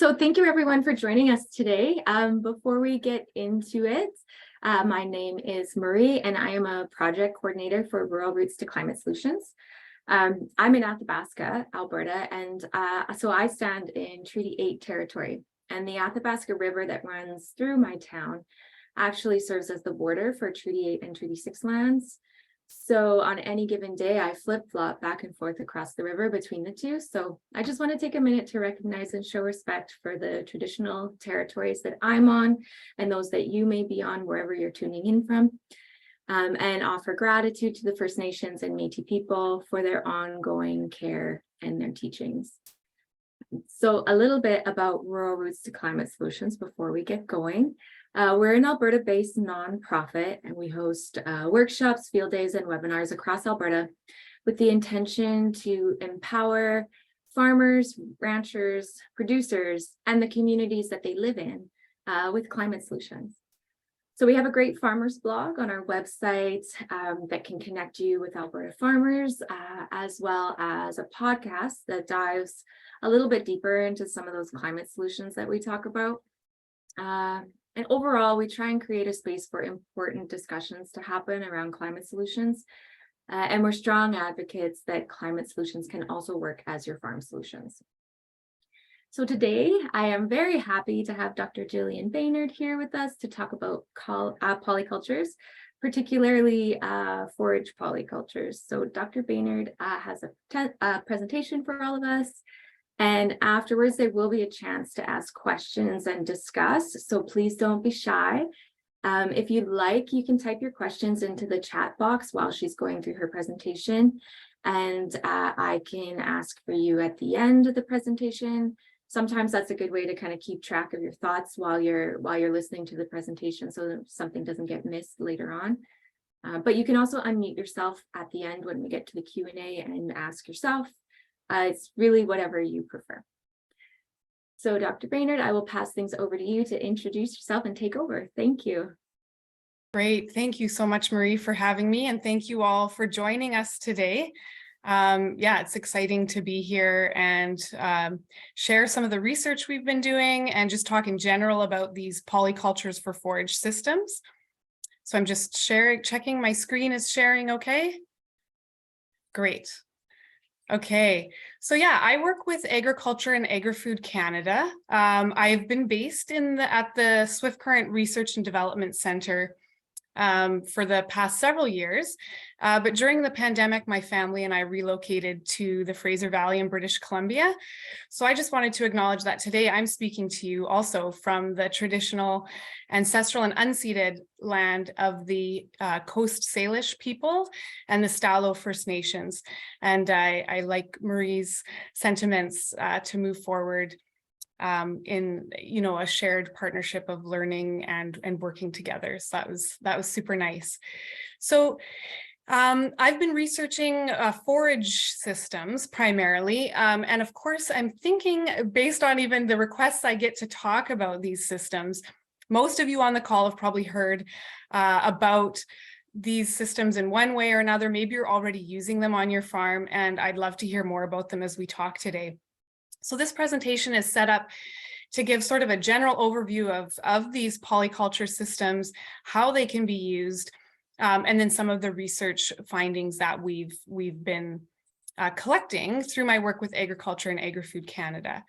So thank you everyone for joining us today. Before we get into it, my name is Marie and I am a project coordinator for Rural Roots to Climate Solutions. I'm in Athabasca, Alberta, and so I stand in Treaty 8 territory, and the Athabasca River that runs through my town actually serves as the border for Treaty 8 and Treaty 6 lands. So on any given day, I flip-flop back and forth across the river between the two. So I just want to take a minute to recognize and show respect for the traditional territories that I'm on and those that you may be on wherever you're tuning in from, and offer gratitude to the First Nations and Métis people for their ongoing care and their teachings. So a little bit about Rural Roots to Climate Solutions before we get going. We're an Alberta-based nonprofit, and we host workshops, field days, and webinars across Alberta with the intention to empower farmers, ranchers, producers, and the communities that they live in with climate solutions. So we have a great farmers blog on our website that can connect you with Alberta farmers, as well as a podcast that dives a little bit deeper into some of those climate solutions that we talk about. And overall, we try and create a space for important discussions to happen around climate solutions. And we're strong advocates that climate solutions can also work as your farm solutions. So today, I am very happy to have Dr. Jillian Bainard here with us to talk about polycultures, particularly forage polycultures. So Dr. Bainard has a presentation for all of us. And afterwards, there will be a chance to ask questions and discuss. So please don't be shy. If you'd like, you can type your questions into the chat box while she's going through her presentation. And I can ask for you at the end of the presentation. Sometimes that's a good way to kind of keep track of your thoughts while you're listening to the presentation so that something doesn't get missed later on. But you can also unmute yourself at the end when we get to the Q&A and ask yourself. It's really whatever you prefer. So Dr. Bainard, I will pass things over to you to introduce yourself and take over. Thank you. Great. Thank you so much, Marie, for having me. And thank you all for joining us today. Yeah, it's exciting to be here and share some of the research we've been doing and just talk in general about these polycultures for forage systems. So I'm just checking my screen is sharing okay? Great. Okay, so yeah, I work with Agriculture and Agri-Food Canada. I've been based at the Swift Current Research and Development Centre for the past several years. But during the pandemic, my family and I relocated to the Fraser Valley in British Columbia. So I just wanted to acknowledge that today I'm speaking to you also from the traditional, ancestral and unceded land of the Coast Salish people and the Stalo First Nations. And I like Marie's sentiments to move forward in a shared partnership of learning and working together. So that was super nice. So I've been researching forage systems primarily, and of course I'm thinking, based on even the requests I get to talk about these systems, most of you on the call have probably heard about these systems in one way or another. Maybe you're already using them on your farm, and I'd love to hear more about them as we talk today. So this presentation is set up to give sort of a general overview of these polyculture systems, how they can be used, and then some of the research findings that we've been collecting through my work with Agriculture and Agri-Food Canada.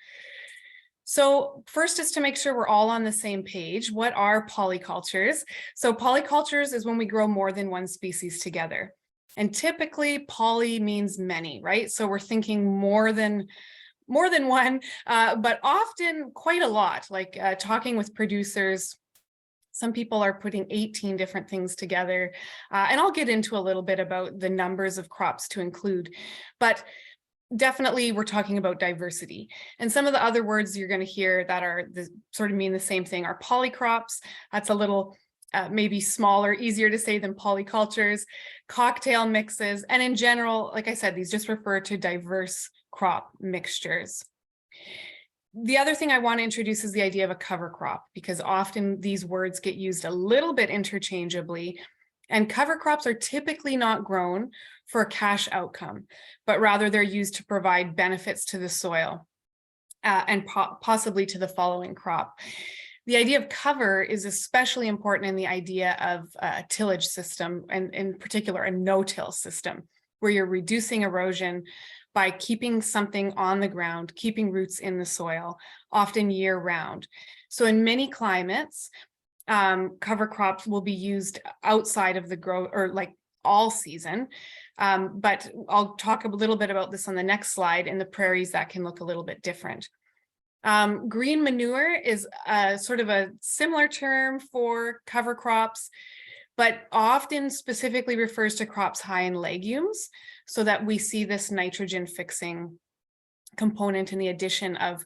So first is to make sure we're all on the same page. What are polycultures? So polycultures is when we grow more than one species together. And typically poly means many, right? So we're thinking more than one, but often quite a lot, like talking with producers. Some people are putting 18 different things together. And I'll get into a little bit about the numbers of crops to include, but definitely we're talking about diversity. And some of the other words you're going to hear that are sort of mean the same thing are polycrops. That's a little maybe smaller, easier to say than polycultures, cocktail mixes. And in general, like I said, these just refer to diverse crop mixtures. The other thing I want to introduce is the idea of a cover crop, because often these words get used a little bit interchangeably, and cover crops are typically not grown for a cash outcome, but rather they're used to provide benefits to the soil. and possibly to the following crop. The idea of cover is especially important in the idea of a tillage system, and in particular, a no-till system, where you're reducing erosion by keeping something on the ground, keeping roots in the soil, often year round. So in many climates, cover crops will be used outside of the grow, or like all season. But I'll talk a little bit about this on the next slide. In the prairies, that can look a little bit different. Green manure is sort of a similar term for cover crops, but often specifically refers to crops high in legumes, so that we see this nitrogen fixing component in the addition of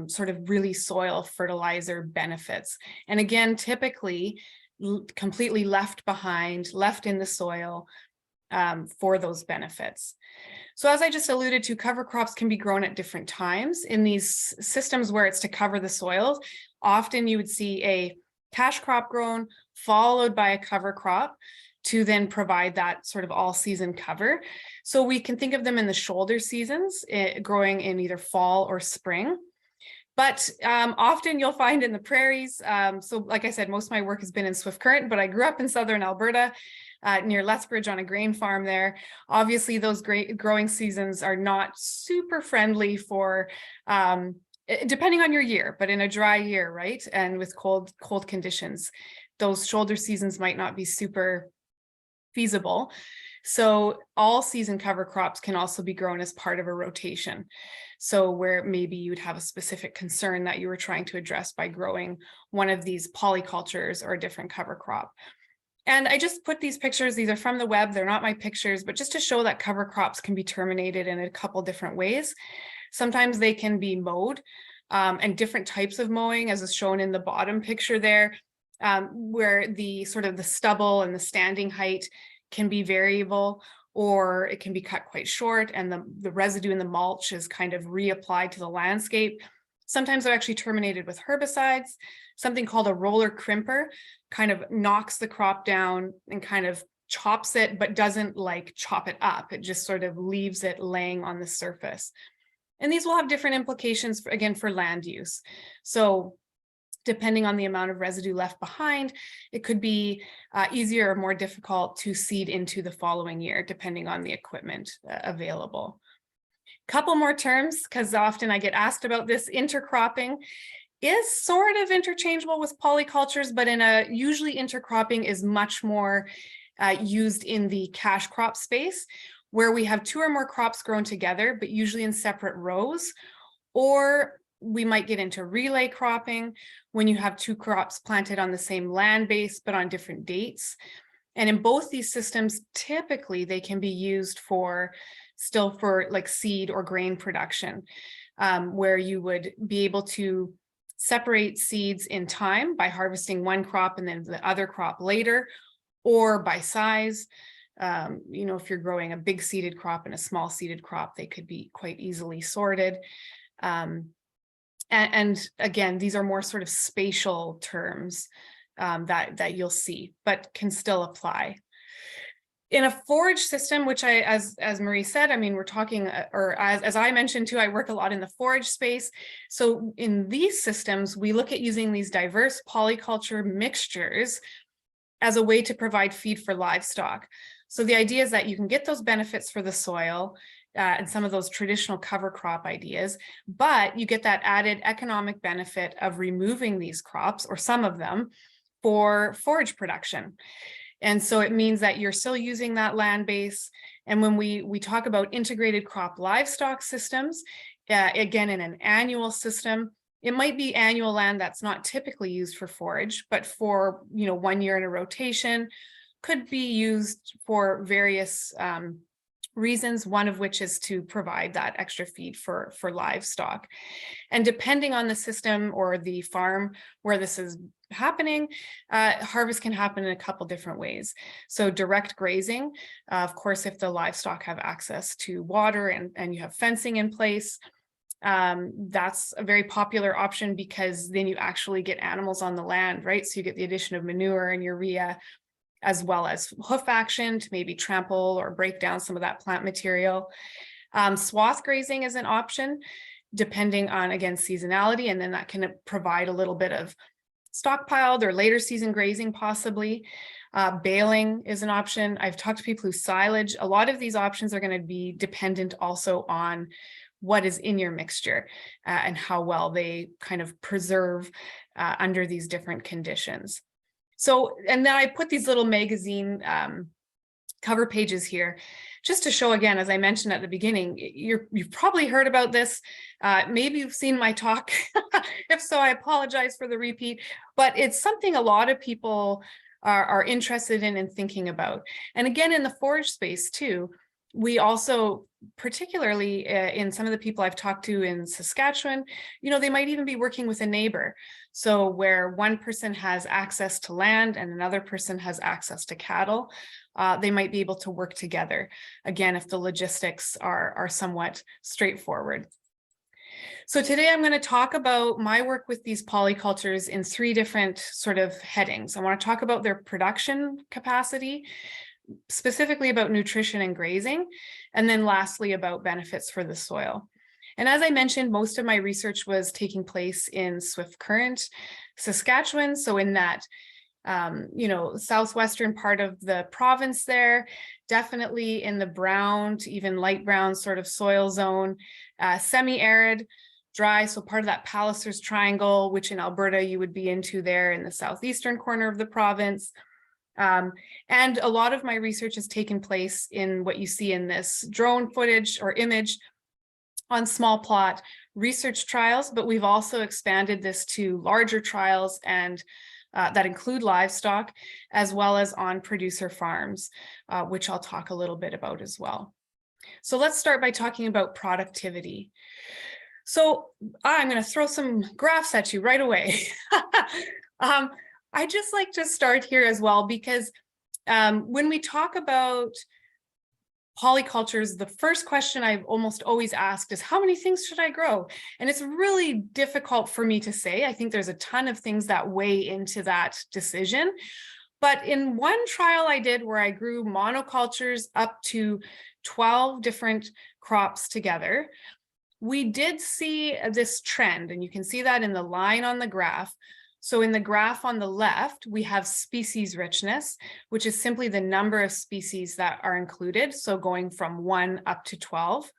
sort of really soil fertilizer benefits. And again, typically completely left behind, left in the soil for those benefits. So as I just alluded to, cover crops can be grown at different times. In these systems where it's to cover the soils, often you would see a cash crop grown, followed by a cover crop to then provide that sort of all season cover. So we can think of them in the shoulder seasons, growing in either fall or spring. But often you'll find in the prairies, so like I said, most of my work has been in Swift Current, but I grew up in southern Alberta, near Lethbridge on a grain farm there. Obviously, those growing seasons are not super friendly for, depending on your year, but in a dry year, right? And with cold conditions, those shoulder seasons might not be super feasible. So all season cover crops can also be grown as part of a rotation. So where maybe you would have a specific concern that you were trying to address by growing one of these polycultures or a different cover crop. And I just put these pictures, these are from the web, they're not my pictures, but just to show that cover crops can be terminated in a couple different ways. Sometimes they can be mowed, and different types of mowing, as is shown in the bottom picture there, where the sort of the stubble and the standing height can be variable, or it can be cut quite short and the residue in the mulch is kind of reapplied to the landscape. Sometimes they're actually terminated with herbicides. Something called a roller crimper kind of knocks the crop down and kind of chops it, but doesn't like chop it up. It just sort of leaves it laying on the surface. And these will have different implications for, again, for land use. So depending on the amount of residue left behind, it could be easier or more difficult to seed into the following year, depending on the equipment available. Couple more terms, because often I get asked about this. Intercropping is sort of interchangeable with polycultures, but usually intercropping is much more used in the cash crop space, where we have two or more crops grown together, but usually in separate rows. Or we might get into relay cropping when you have two crops planted on the same land base, but on different dates. And in both these systems, typically they can be used for like seed or grain production, where you would be able to separate seeds in time by harvesting one crop and then the other crop later, or by size. If you're growing a big seeded crop and a small seeded crop, they could be quite easily sorted. And again, these are more sort of spatial terms that you'll see, but can still apply. In a forage system, which as Marie said, I mean, we're talking, or as I mentioned too, I work a lot in the forage space. So in these systems, we look at using these diverse polyculture mixtures as a way to provide feed for livestock. So the idea is that you can get those benefits for the soil and some of those traditional cover crop ideas, but you get that added economic benefit of removing these crops, or some of them, for forage production. And so it means that you're still using that land base. And when we talk about integrated crop livestock systems, again, in an annual system, it might be annual land that's not typically used for forage, but for 1 year in a rotation, could be used for various reasons, one of which is to provide that extra feed for livestock. And depending on the system or the farm where this is happening, harvest can happen in a couple different ways. So direct grazing, of course, if the livestock have access to water and you have fencing in place, that's a very popular option, because then you actually get animals on the land, right? So you get the addition of manure and urea, as well as hoof action to maybe trample or break down some of that plant material. Swath grazing is an option. depending on, again, seasonality, and then that can provide a little bit of stockpiled or later season grazing possibly. Baling is an option. I've talked to people who silage. A lot of these options are going to be dependent also on what is in your mixture and how well they kind of preserve under these different conditions. So, and then I put these little magazine cover pages here just to show, again, as I mentioned at the beginning, you've probably heard about this. Maybe you've seen my talk. If so, I apologize for the repeat, but it's something a lot of people are interested in and thinking about. And again, in the forage space too, we also, particularly in some of the people I've talked to in Saskatchewan, they might even be working with a neighbor. So where one person has access to land and another person has access to cattle, they might be able to work together. Again, if the logistics are somewhat straightforward. So today I'm going to talk about my work with these polycultures in 3 different sort of headings. I want to talk about their production capacity, specifically about nutrition and grazing, and then lastly about benefits for the soil. And as I mentioned, most of my research was taking place in Swift Current, Saskatchewan. So in that, southwestern part of the province there, definitely in the brown to even light brown sort of soil zone, semi-arid, dry, so part of that Pallisers Triangle, which in Alberta you would be into there in the southeastern corner of the province. And a lot of my research has taken place in what you see in this drone footage or image on small plot research trials, but we've also expanded this to larger trials and that include livestock, as well as on producer farms, which I'll talk a little bit about as well. So let's start by talking about productivity. So I'm going to throw some graphs at you right away. I just like to start here as well, because when we talk about polycultures, the first question I've almost always asked is, how many things should I grow? And it's really difficult for me to say. I think there's a ton of things that weigh into that decision. But in one trial I did where I grew monocultures up to 12 different crops together, we did see this trend, and you can see that in the line on the graph. So in the graph on the left, we have species richness, which is simply the number of species that are included. So going from 1 up to 12.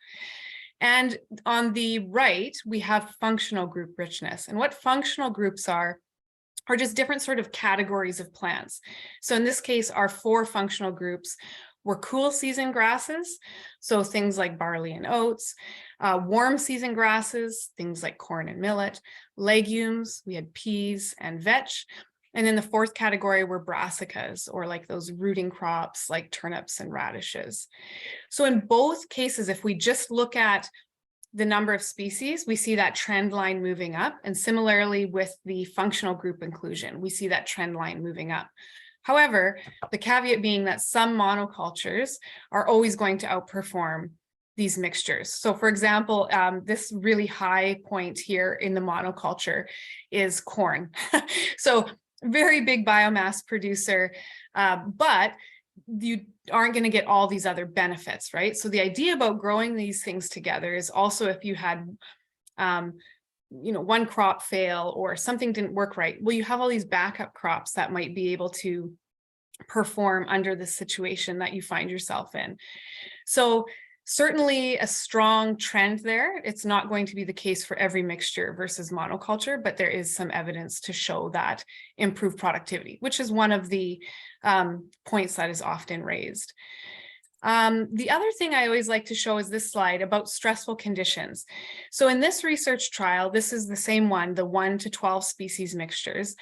And on the right, we have functional group richness. And what functional groups are just different sort of categories of plants. So in this case, our 4 functional groups were cool season grasses, so things like barley and oats, warm season grasses, things like corn and millet, legumes, we had peas and vetch, and then the 4th category were brassicas, or like those rooting crops like turnips and radishes. So in both cases, if we just look at the number of species, we see that trend line moving up, and similarly with the functional group inclusion, we see that trend line moving up. However, the caveat being that some monocultures are always going to outperform these mixtures. So for example, this really high point here in the monoculture is corn. So very big biomass producer, but you aren't going to get all these other benefits, right? So the idea about growing these things together is also, if you had one crop fail or something didn't work right, well, you have all these backup crops that might be able to perform under the situation that you find yourself in. So certainly a strong trend there. It's not going to be the case for every mixture versus monoculture, but there is some evidence to show that improved productivity, which is one of the points that is often raised. The other thing I always like to show is this slide about stressful conditions. So in this research trial, this is the same one, the 1 to 12 species mixtures.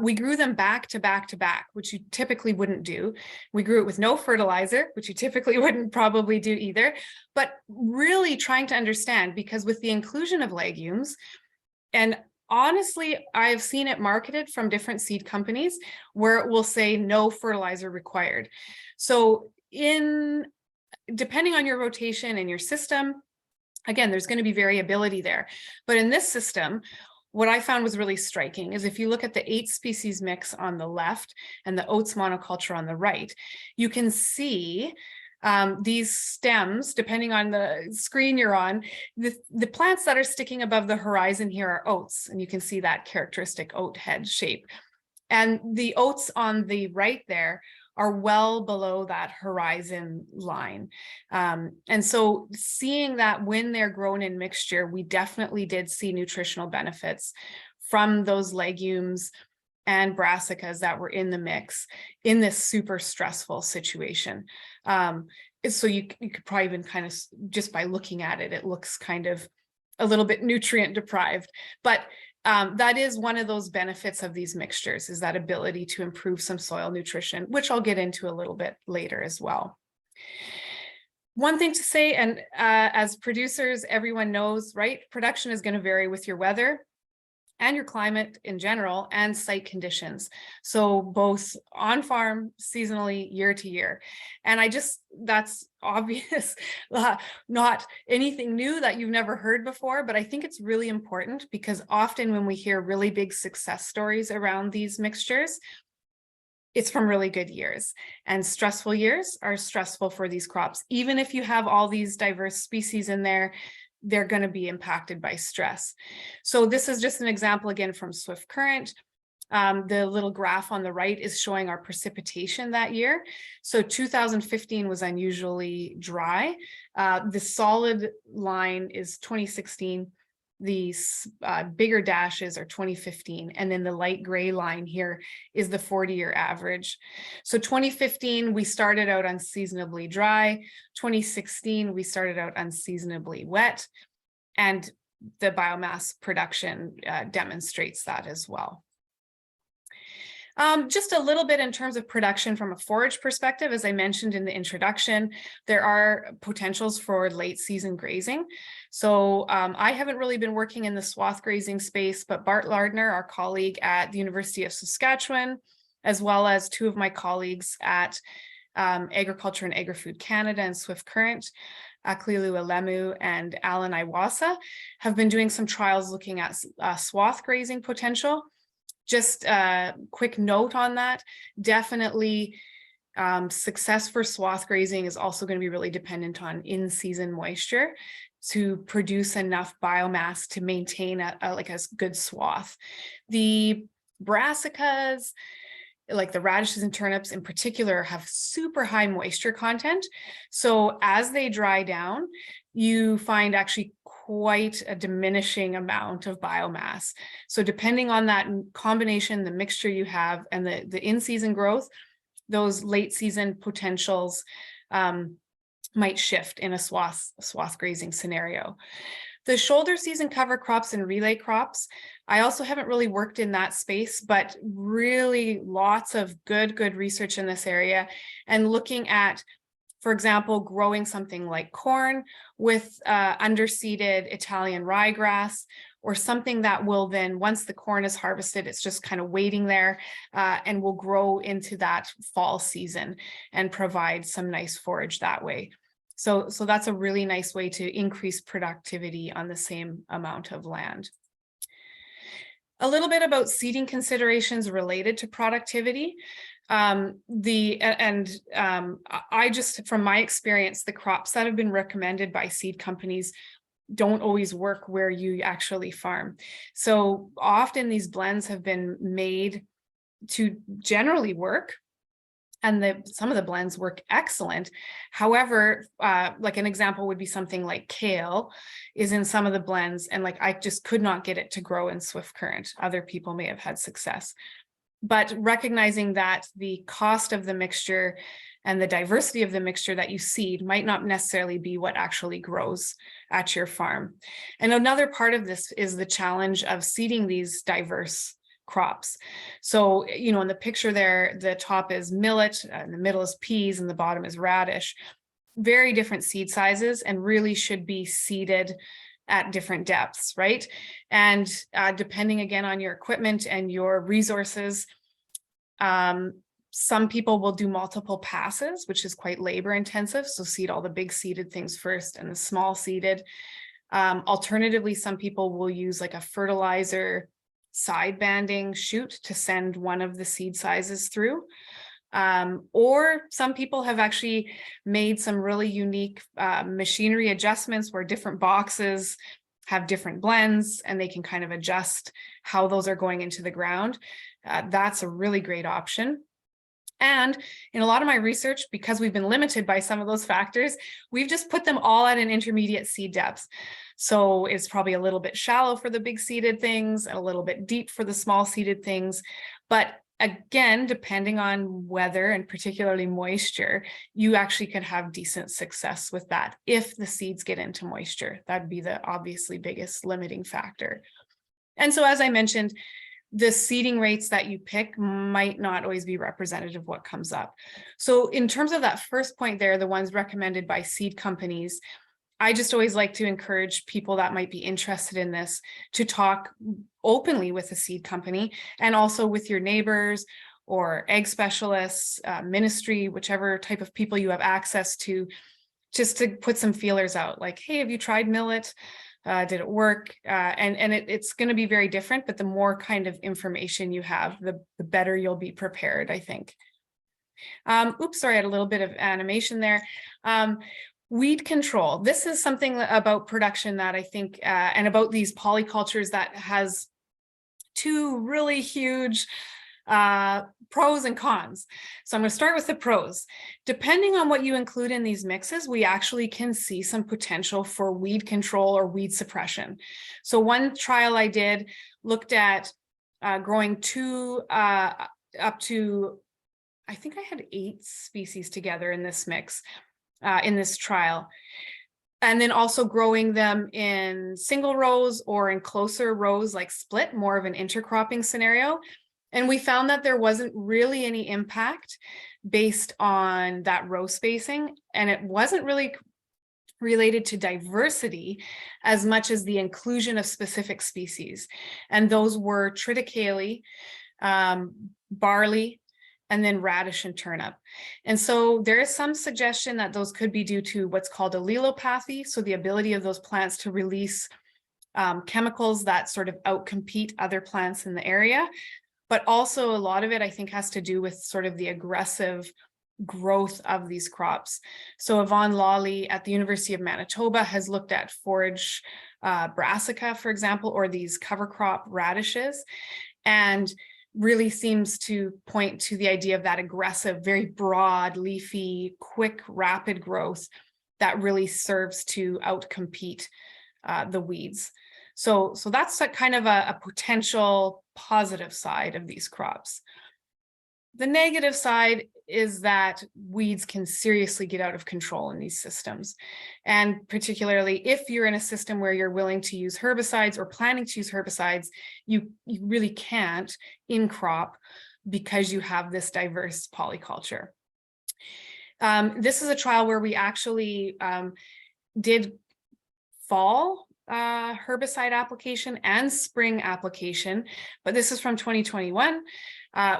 We grew them back to back to back, which you typically wouldn't do. We grew it with no fertilizer, which you typically wouldn't probably do either, but really trying to understand, because with the inclusion of legumes, and honestly, I've seen it marketed from different seed companies where it will say no fertilizer required. So depending on your rotation and your system, again, there's going to be variability there. But in this system, what I found was really striking is if you look at the 8 species mix on the left and the oats monoculture on the right, you can see these stems, depending on the screen you're on, the plants that are sticking above the horizon here are oats, and you can see that characteristic oat head shape. And the oats on the right there are well below that horizon line. And so seeing that when they're grown in mixture, we definitely did see nutritional benefits from those legumes and brassicas that were in the mix in this super stressful situation. So you could probably even kind of, just by looking at it, it looks kind of a little bit nutrient deprived, but that is one of those benefits of these mixtures, is that ability to improve some soil nutrition, which I'll get into a little bit later as well. One thing to say, and as producers, everyone knows, right? Production is going to vary with your weather and your climate in general, and site conditions. So both on farm, seasonally, year to year. And that's obvious, not anything new that you've never heard before, but I think it's really important, because often when we hear really big success stories around these mixtures, it's from really good years, and stressful years are stressful for these crops. Even if you have all these diverse species in there, they're going to be impacted by stress. So this is just an example again from Swift Current. The little graph on the right is showing our precipitation that year. So 2015 was unusually dry. The solid line is 2016. The bigger dashes are 2015, and then the light gray line here is the 40-year average. So 2015, we started out unseasonably dry. 2016, we started out unseasonably wet, and the biomass production demonstrates that as well. Just a little bit in terms of production from a forage perspective, as I mentioned in the introduction, there are potentials for late season grazing. So I haven't really been working in the swath grazing space, but Bart Lardner, our colleague at the University of Saskatchewan, as well as two of my colleagues at Agriculture and Agri-Food Canada and Swift Current, Aklilu Alemu and Alan Iwasa, have been doing some trials looking at swath grazing potential. Just a quick note on that, definitely success for swath grazing is also going to be really dependent on in-season moisture to produce enough biomass to maintain a good swath. The brassicas, like the radishes and turnips in particular, have super high moisture content. So as they dry down, you find actually quite a diminishing amount of biomass. So depending on that combination, the mixture you have, and the in-season growth, those late season potentials might shift in a swath grazing scenario. The shoulder season cover crops and relay crops, I also haven't really worked in that space, but really lots of good research in this area, and looking at, for example, growing something like corn with underseeded Italian ryegrass, or something that will then, once the corn is harvested, it's just kind of waiting there and will grow into that fall season and provide some nice forage that way. So that's a really nice way to increase productivity on the same amount of land. A little bit about seeding considerations related to productivity. I just, from my experience, the crops that have been recommended by seed companies don't always work where you actually farm. So often these blends have been made to generally work, and some of the blends work excellent. However, like an example would be something like kale is in some of the blends, and like I just could not get it to grow in Swift Current. Other people may have had success. But recognizing that the cost of the mixture and the diversity of the mixture that you seed might not necessarily be what actually grows at your farm. And another part of this is the challenge of seeding these diverse crops. So, you know, in the picture there, the top is millet, in the middle is peas, and the bottom is radish. Very different seed sizes, and really should be seeded at different depths, right? And depending again on your equipment and your resources, some people will do multiple passes, which is quite labor intensive. So seed all the big seeded things first and the small seeded. Alternatively, some people will use like a fertilizer side banding chute to send one of the seed sizes through. Or some people have actually made some really unique machinery adjustments where different boxes have different blends and they can kind of adjust how those are going into the ground. That's a really great option. And in a lot of my research, because we've been limited by some of those factors, we've just put them all at an intermediate seed depth. So it's probably a little bit shallow for the big seeded things and a little bit deep for the small seeded things. But again, depending on weather and particularly moisture, you actually can have decent success with that if the seeds get into moisture. That'd be the obviously biggest limiting factor. And so, as I mentioned, the seeding rates that you pick might not always be representative of what comes up. So in terms of that first point there, the ones recommended by seed companies, I just always like to encourage people that might be interested in this to talk openly with a seed company and also with your neighbors or egg specialists, ministry, whichever type of people you have access to, just to put some feelers out like, hey, have you tried millet? Did it work? And it's going to be very different, but the more kind of information you have, the better you'll be prepared, I think. Oops, sorry, I had a little bit of animation there. Weed control. This is something about production that I think, and about these polycultures that has two really huge pros and cons. So I'm going to start with the pros. Depending on what you include in these mixes, we actually can see some potential for weed control or weed suppression. So one trial I did looked at growing up to, I think I had 8 species together in this mix, in this trial. And then also growing them in single rows or in closer rows, like split, more of an intercropping scenario. And we found that there wasn't really any impact based on that row spacing. And it wasn't really related to diversity as much as the inclusion of specific species. And those were triticale, barley, and then radish and turnip. And so there is some suggestion that those could be due to what's called allelopathy, so the ability of those plants to release chemicals that sort of outcompete other plants in the area. But also a lot of it, I think, has to do with sort of the aggressive growth of these crops. So Yvonne Lawley at the University of Manitoba has looked at forage brassica, for example, or these cover crop radishes, and really seems to point to the idea of that aggressive, very broad, leafy, quick, rapid growth that really serves to outcompete the weeds. So that's a kind of a potential positive side of these crops. The negative side is that weeds can seriously get out of control in these systems. And particularly if you're in a system where you're willing to use herbicides or planning to use herbicides, you really can't in crop because you have this diverse polyculture. This is a trial where we actually did fall herbicide application and spring application, but this is from 2021,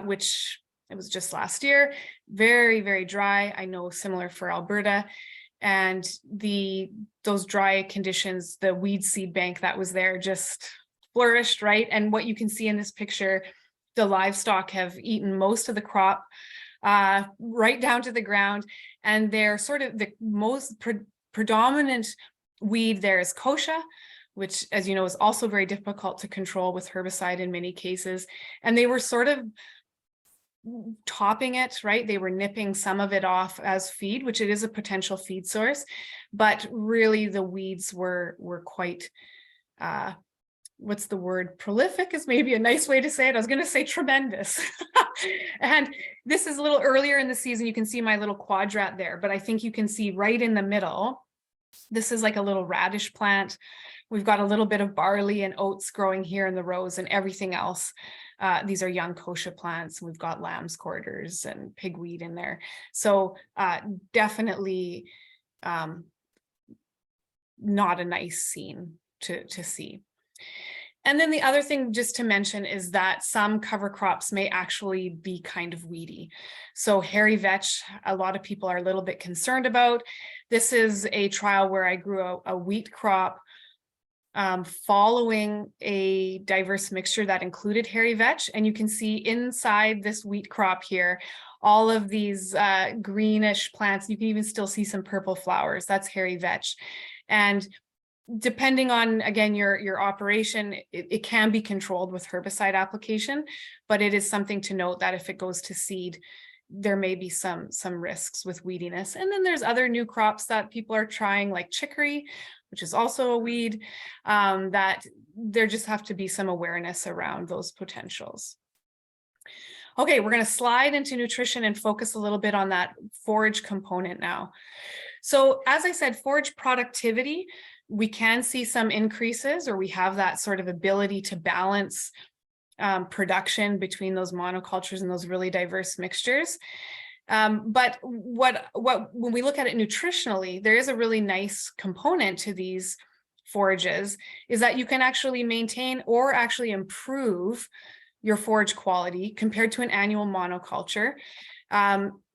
which it was just last year. Very, very dry. I know similar for Alberta. And those dry conditions, the weed seed bank that was there just flourished, right? And what you can see in this picture, the livestock have eaten most of the crop right down to the ground. And they're sort of the most predominant weed there is kochia, which, as you know, is also very difficult to control with herbicide in many cases. And they were sort of topping it, right? They were nipping some of it off as feed, which it is a potential feed source, but really the weeds were quite, what's the word? Prolific is maybe a nice way to say it. I was going to say tremendous. And this is a little earlier in the season. You can see my little quadrat there, but I think you can see right in the middle, this is like a little radish plant. We've got a little bit of barley and oats growing here in the rows, and everything else. These are young kochia plants. We've got lamb's quarters and pigweed in there. So definitely not a nice scene to see. And then the other thing just to mention is that some cover crops may actually be kind of weedy. So hairy vetch, a lot of people are a little bit concerned about. This is a trial where I grew a wheat crop following a diverse mixture that included hairy vetch. And you can see inside this wheat crop here, all of these greenish plants. You can even still see some purple flowers. That's hairy vetch. And depending on, again, your operation, it can be controlled with herbicide application, but it is something to note that if it goes to seed, there may be some risks with weediness. And then there's other new crops that people are trying, like chicory, which is also a weed, that there just have to be some awareness around those potentials. Okay, we're going to slide into nutrition and focus a little bit on that forage component now. So as I said, forage productivity, we can see some increases, or we have that sort of ability to balance production between those monocultures and those really diverse mixtures. But when we look at it nutritionally, there is a really nice component to these forages, is that you can actually maintain or actually improve your forage quality compared to an annual monoculture.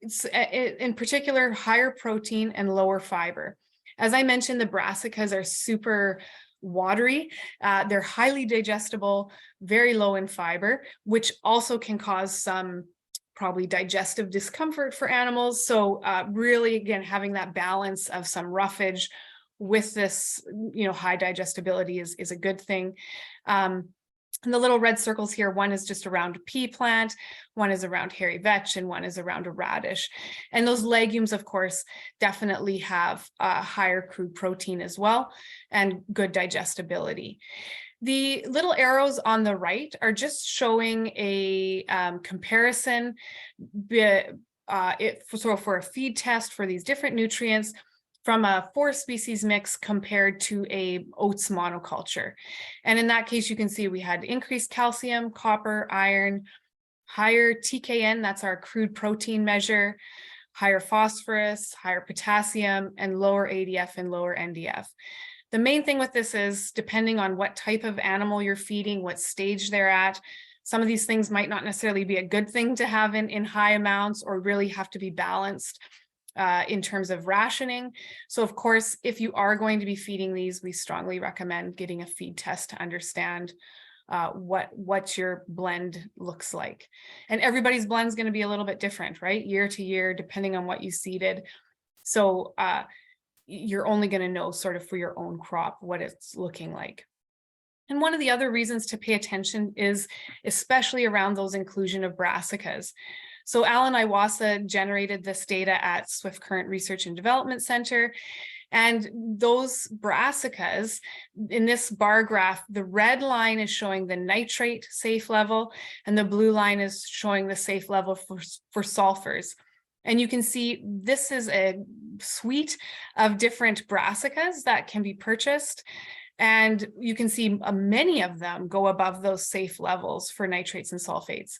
It's in particular higher protein and lower fiber. As I mentioned, the brassicas are super watery. They're highly digestible, very low in fiber, which also can cause some probably digestive discomfort for animals. So really, again, having that balance of some roughage with this, high digestibility is a good thing. And the little red circles here, one is just around a pea plant, one is around hairy vetch, and one is around a radish. And those legumes, of course, definitely have higher crude protein as well, and good digestibility. The little arrows on the right are just showing a comparison for a feed test for these different nutrients from a 4-species mix compared to a oats monoculture. And in that case, you can see we had increased calcium, copper, iron, higher TKN, that's our crude protein measure, higher phosphorus, higher potassium, and lower ADF and lower NDF. The main thing with this is, depending on what type of animal you're feeding, what stage they're at, some of these things might not necessarily be a good thing to have in high amounts, or really have to be balanced in terms of rationing. So of course, if you are going to be feeding these, we strongly recommend getting a feed test to understand what your blend looks like. And everybody's blend is going to be a little bit different, right? Year to year, depending on what you seeded. So you're only going to know sort of for your own crop what it's looking like. And one of the other reasons to pay attention is especially around those inclusion of brassicas. So Alan Iwasa generated this data at Swift Current Research and Development Center. And those brassicas, in this bar graph, the red line is showing the nitrate safe level, and the blue line is showing the safe level for sulfurs. And you can see this is a suite of different brassicas that can be purchased. And you can see many of them go above those safe levels for nitrates and sulfates.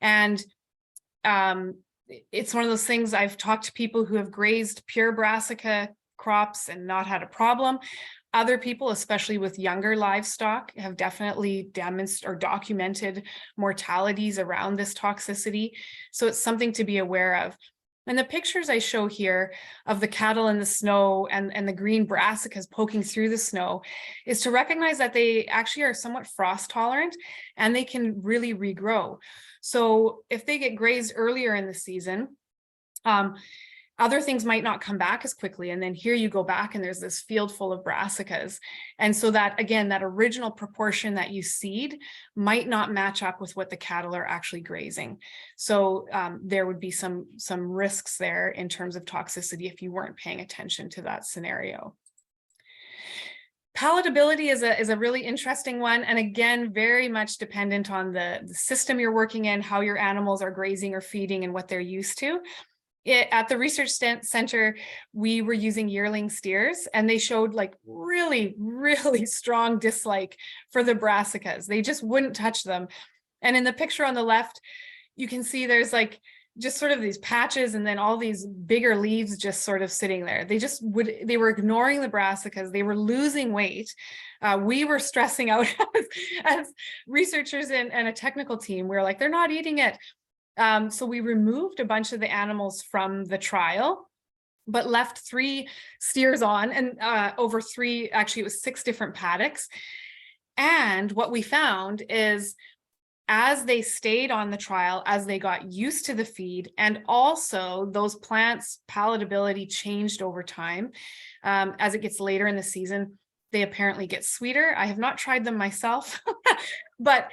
And it's one of those things, I've talked to people who have grazed pure brassica crops and not had a problem. Other people, especially with younger livestock, have definitely documented mortalities around this toxicity. So it's something to be aware of. And the pictures I show here of the cattle in the snow and the green brassicas poking through the snow is to recognize that they actually are somewhat frost tolerant, and they can really regrow. So if they get grazed earlier in the season, other things might not come back as quickly. And then here you go back and there's this field full of brassicas. And so that, again, that original proportion that you seed might not match up with what the cattle are actually grazing. So there would be some risks there in terms of toxicity if you weren't paying attention to that scenario. Palatability is a really interesting one. And again, very much dependent on the system you're working in, how your animals are grazing or feeding, and what they're used to. At the research center, we were using yearling steers, and they showed like really, really strong dislike for the brassicas. They just wouldn't touch them. And in the picture on the left, you can see there's like just sort of these patches and then all these bigger leaves just sort of sitting there. They were ignoring the brassicas. They were losing weight. We were stressing out as researchers and a technical team. We were like, they're not eating it. So we removed a bunch of the animals from the trial, but left 3 steers on, and actually it was 6 different paddocks. And what we found is as they stayed on the trial, as they got used to the feed, and also those plants' palatability changed over time. As it gets later in the season, they apparently get sweeter. I have not tried them myself, but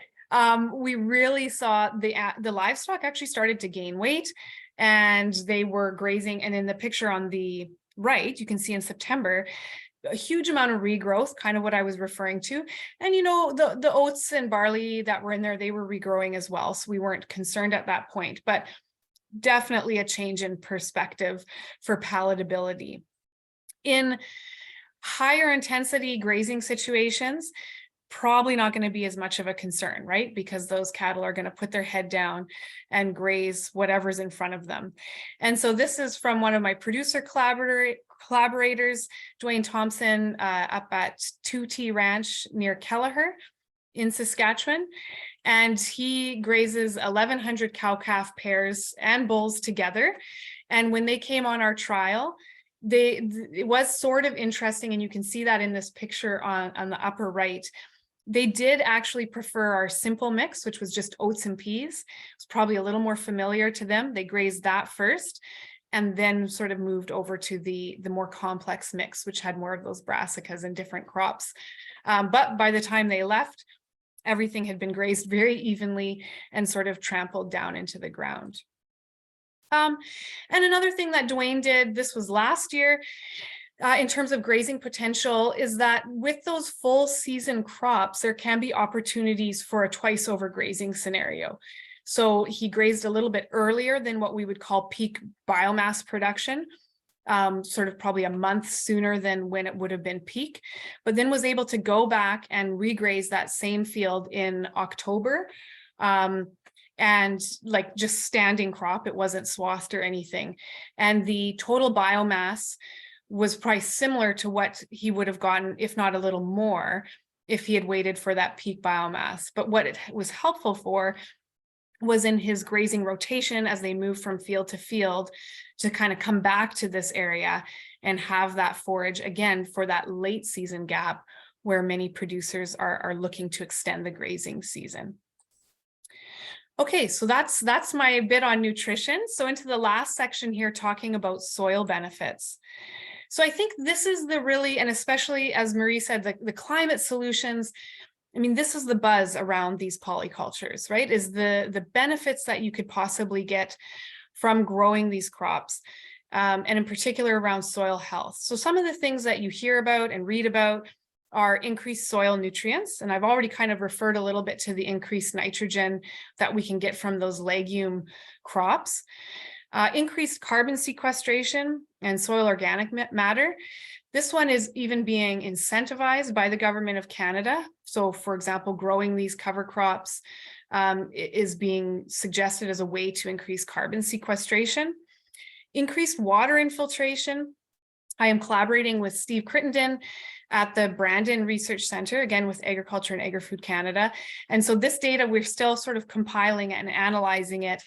we really saw the livestock actually started to gain weight, and they were grazing. And in the picture on the right, you can see in September, a huge amount of regrowth, kind of what I was referring to. And, you know, the oats and barley that were in there, they were regrowing as well. So we weren't concerned at that point, but definitely a change in perspective for palatability. In higher intensity grazing situations, probably not going to be as much of a concern, right? Because those cattle are going to put their head down and graze whatever's in front of them. And so this is from one of my producer collaborators, Dwayne Thompson, up at 2T Ranch near Kelleher in Saskatchewan. And he grazes 1,100 cow-calf pairs and bulls together. And when they came on our trial, it was sort of interesting, and you can see that in this picture on the upper right. They did actually prefer our simple mix, which was just oats and peas. It's probably a little more familiar to them. They grazed that first, and then sort of moved over to the more complex mix, which had more of those brassicas and different crops. But by the time they left, everything had been grazed very evenly and sort of trampled down into the ground. And another thing that Dwayne did, this was last year, in terms of grazing potential, is that with those full season crops, there can be opportunities for a twice over grazing scenario. So he grazed a little bit earlier than what we would call peak biomass production, sort of probably a month sooner than when it would have been peak, but then was able to go back and regraze that same field in October. And like just standing crop, it wasn't swathed or anything. And the total biomass was probably similar to what he would have gotten, if not a little more, if he had waited for that peak biomass. But what it was helpful for was in his grazing rotation as they move from field to field to kind of come back to this area and have that forage again for that late season gap where many producers are looking to extend the grazing season. Okay, so that's my bit on nutrition. So into the last section here, talking about soil benefits. So I think this is the really, and especially as Marie said, the climate solutions, I mean, this is the buzz around these polycultures, right? Is the benefits that you could possibly get from growing these crops, and in particular around soil health. So some of the things that you hear about and read about are increased soil nutrients. And I've already kind of referred a little bit to the increased nitrogen that we can get from those legume crops. Increased carbon sequestration and soil organic matter. This one is even being incentivized by the government of Canada. So for example, growing these cover crops is being suggested as a way to increase carbon sequestration. Increased water infiltration. I am collaborating with Steve Crittenden at the Brandon Research Center, again with Agriculture and Agri-Food Canada. And so this data, we're still sort of compiling and analyzing it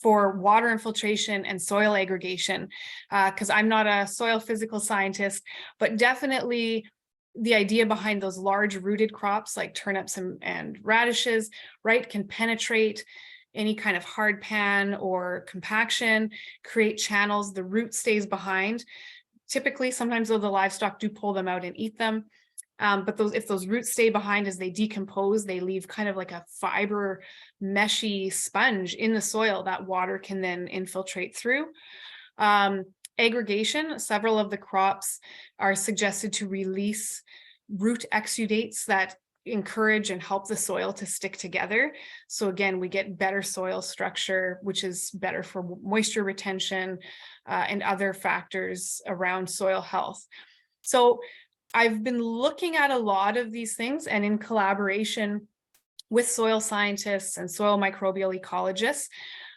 for water infiltration and soil aggregation, because I'm not a soil physical scientist, but definitely the idea behind those large rooted crops like turnips and radishes, right, can penetrate any kind of hard pan or compaction, create channels, the root stays behind. Typically, sometimes though the livestock do pull them out and eat them, but if those roots stay behind as they decompose, they leave kind of like a fiber meshy sponge in the soil that water can then infiltrate through. Aggregation, several of the crops are suggested to release root exudates that encourage and help the soil to stick together. So again, we get better soil structure, which is better for moisture retention and other factors around soil health. So I've been looking at a lot of these things, and in collaboration with soil scientists and soil microbial ecologists.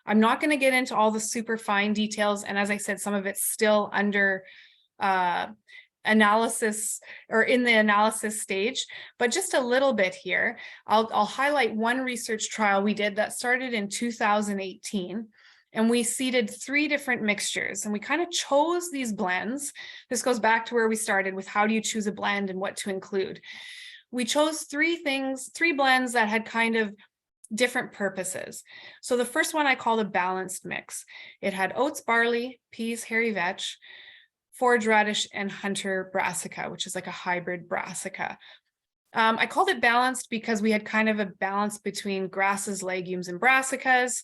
I'm not going to get into all the super fine details. And as I said, some of it's still under analysis or in the analysis stage, but just a little bit here. I'll highlight one research trial we did that started in 2018. And we seeded 3 different mixtures, and we kind of chose these blends. This goes back to where we started with how do you choose a blend and what to include. We chose 3 blends that had kind of different purposes. So the first one I called a balanced mix. It had oats, barley, peas, hairy vetch, forage radish, and hunter brassica, which is like a hybrid brassica. I called it balanced because we had kind of a balance between grasses, legumes, and brassicas.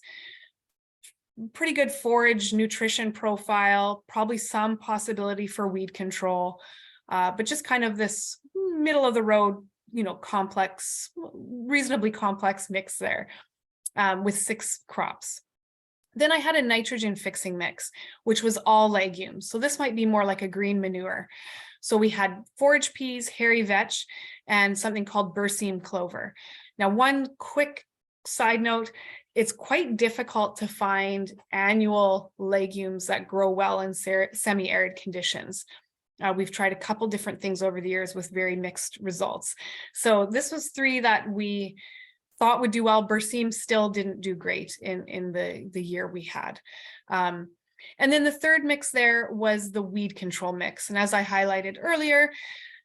Pretty good forage nutrition profile, probably some possibility for weed control, but just kind of this middle of the road, complex, reasonably complex mix there, with 6 crops. Then I had a nitrogen fixing mix, which was all legumes. So this might be more like a green manure. So we had forage peas, hairy vetch, and something called berseem clover. Now, one quick side note, it's quite difficult to find annual legumes that grow well in semi-arid conditions. We've tried a couple different things over the years with very mixed results. So this was 3 that we thought would do well. Berseem still didn't do great in the year we had. And then the third mix there was the weed control mix. And as I highlighted earlier,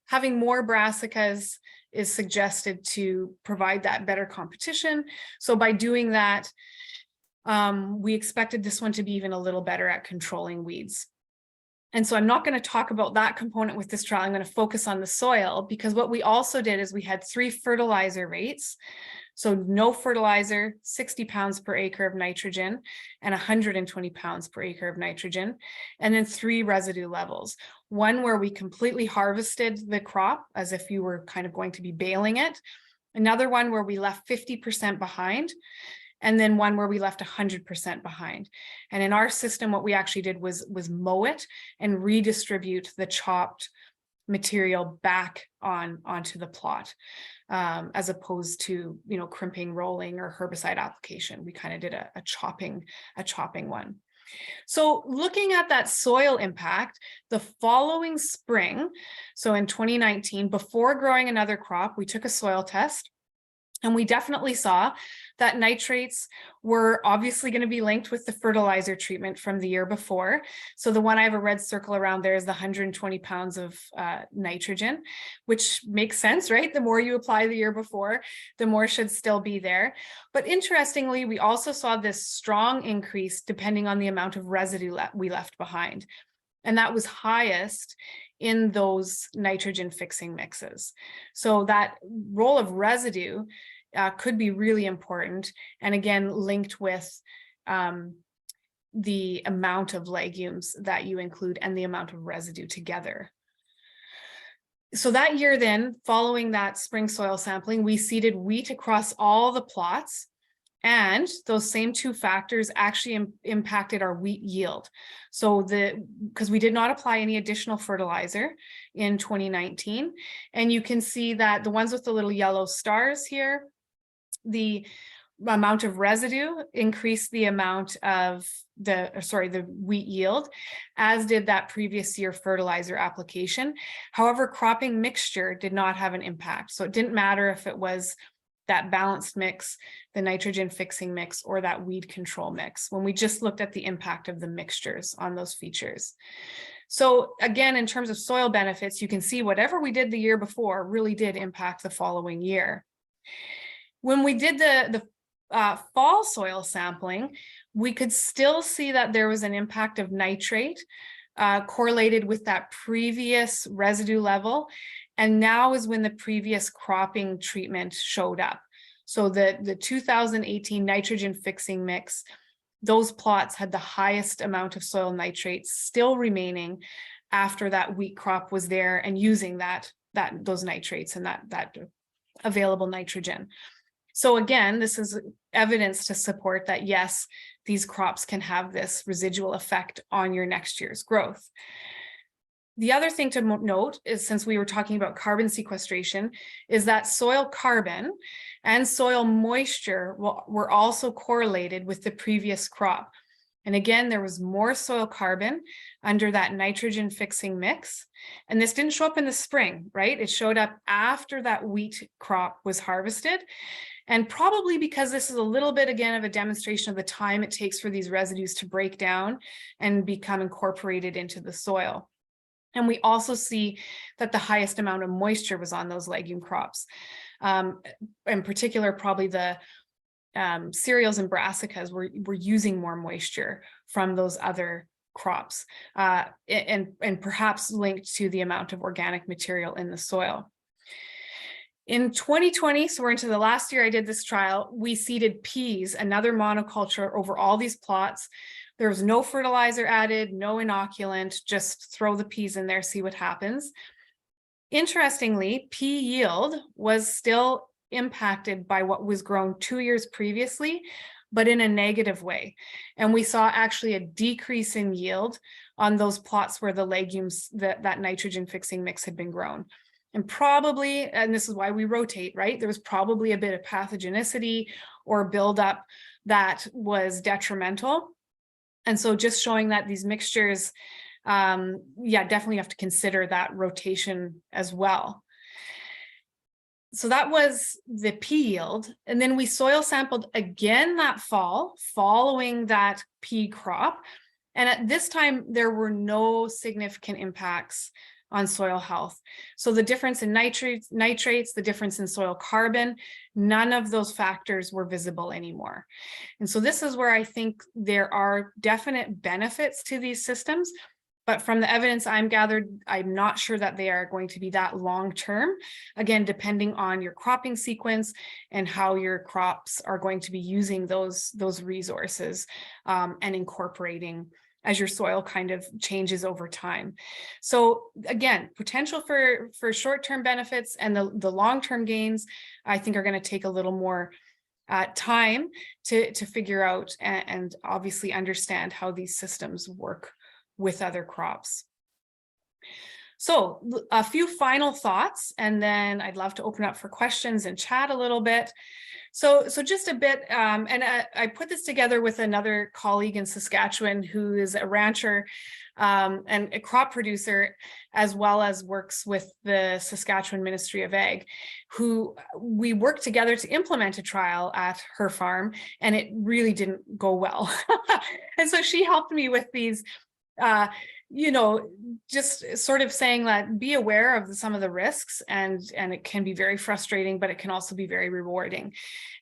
having more brassicas is suggested to provide that better competition. So by doing that, we expected this one to be even a little better at controlling weeds. And so I'm not going to talk about that component with this trial. I'm going to focus on the soil, because what we also did is we had 3 fertilizer rates. So no fertilizer, 60 pounds per acre of nitrogen, and 120 pounds per acre of nitrogen, and then 3 residue levels. One where we completely harvested the crop as if you were kind of going to be baling it. Another one where we left 50% behind, and then one where we left 100% behind. And in our system, what we actually did was mow it and redistribute the chopped material back onto the plot, as opposed to crimping, rolling, or herbicide application. We kind of did a chopping one. So looking at that soil impact, the following spring, so in 2019, before growing another crop, we took a soil test. And we definitely saw that nitrates were obviously going to be linked with the fertilizer treatment from the year before. So the one I have a red circle around there is the 120 pounds of nitrogen, which makes sense, right? The more you apply the year before, the more should still be there. But interestingly, we also saw this strong increase depending on the amount of residue we left behind. And that was highest in those nitrogen fixing mixes. So that role of residue could be really important, and again linked with the amount of legumes that you include and the amount of residue together. So that year then, following that spring soil sampling, we seeded wheat across all the plots. And those same 2 factors actually impacted our wheat yield. So because we did not apply any additional fertilizer in 2019. And you can see that the ones with the little yellow stars here, the amount of residue increased the amount of the wheat yield, as did that previous year fertilizer application. However, cropping mixture did not have an impact. So it didn't matter if it was that balanced mix, the nitrogen fixing mix, or that weed control mix, when we just looked at the impact of the mixtures on those features. So again, in terms of soil benefits, you can see whatever we did the year before really did impact the following year. When we did the fall soil sampling, we could still see that there was an impact of nitrate correlated with that previous residue level. And now is when the previous cropping treatment showed up. So the 2018 nitrogen fixing mix, those plots had the highest amount of soil nitrates still remaining after that wheat crop was there and using those nitrates and that available nitrogen. So again, this is evidence to support that, yes, these crops can have this residual effect on your next year's growth. The other thing to note is, since we were talking about carbon sequestration, is that soil carbon and soil moisture were also correlated with the previous crop. And again, there was more soil carbon under that nitrogen fixing mix. And this didn't show up in the spring, right? It showed up after that wheat crop was harvested. And probably because this is a little bit, again, of a demonstration of the time it takes for these residues to break down and become incorporated into the soil. And we also see that the highest amount of moisture was on those legume crops. In particular, probably the cereals and brassicas were using more moisture from those other crops, and perhaps linked to the amount of organic material in the soil. In 2020, so we're into the last year I did this trial, we seeded peas, another monoculture, over all these plots. There was no fertilizer added, no inoculant, just throw the peas in there, see what happens. Interestingly, pea yield was still impacted by what was grown 2 years previously, but in a negative way. And we saw actually a decrease in yield on those plots where the legumes, that nitrogen fixing mix had been grown. And probably, and this is why we rotate, right? There was probably a bit of pathogenicity or buildup that was detrimental. And so just showing that these mixtures, definitely have to consider that rotation as well. So that was the pea yield. And then we soil sampled again that fall, following that pea crop. And at this time, there were no significant impacts on soil health. So the difference in nitrates, the difference in soil carbon, none of those factors were visible anymore. And so this is where I think there are definite benefits to these systems, but from the evidence I'm gathered, I'm not sure that they are going to be that long-term, again, depending on your cropping sequence and how your crops are going to be using those resources, and incorporating as your soil kind of changes over time. So again, potential for short-term benefits, and the long-term gains, I think, are going to take a little more time to figure out and obviously understand how these systems work with other crops. So a few final thoughts, and then I'd love to open up for questions and chat a little bit. So just a bit, and I put this together with another colleague in Saskatchewan who is a rancher and a crop producer, as well as works with the Saskatchewan Ministry of Ag, who we worked together to implement a trial at her farm, and it really didn't go well. And so she helped me with these just sort of saying that be aware of some of the risks, and it can be very frustrating, but it can also be very rewarding.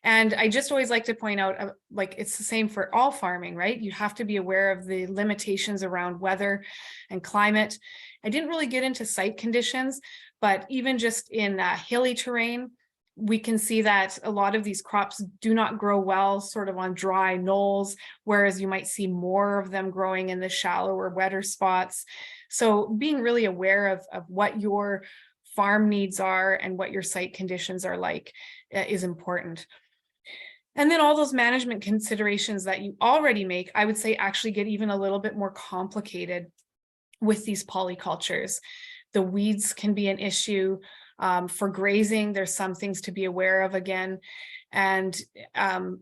And I just always like to point out, like, it's the same for all farming, right? You have to be aware of the limitations around weather and climate. I didn't really get into site conditions, but even just in hilly terrain, we can see that a lot of these crops do not grow well sort of on dry knolls, whereas you might see more of them growing in the shallower, wetter spots. So being really aware of what your farm needs are and what your site conditions are like is important. And then all those management considerations that you already make, I would say, actually get even a little bit more complicated with these polycultures. The weeds can be an issue. For grazing, there's some things to be aware of again, and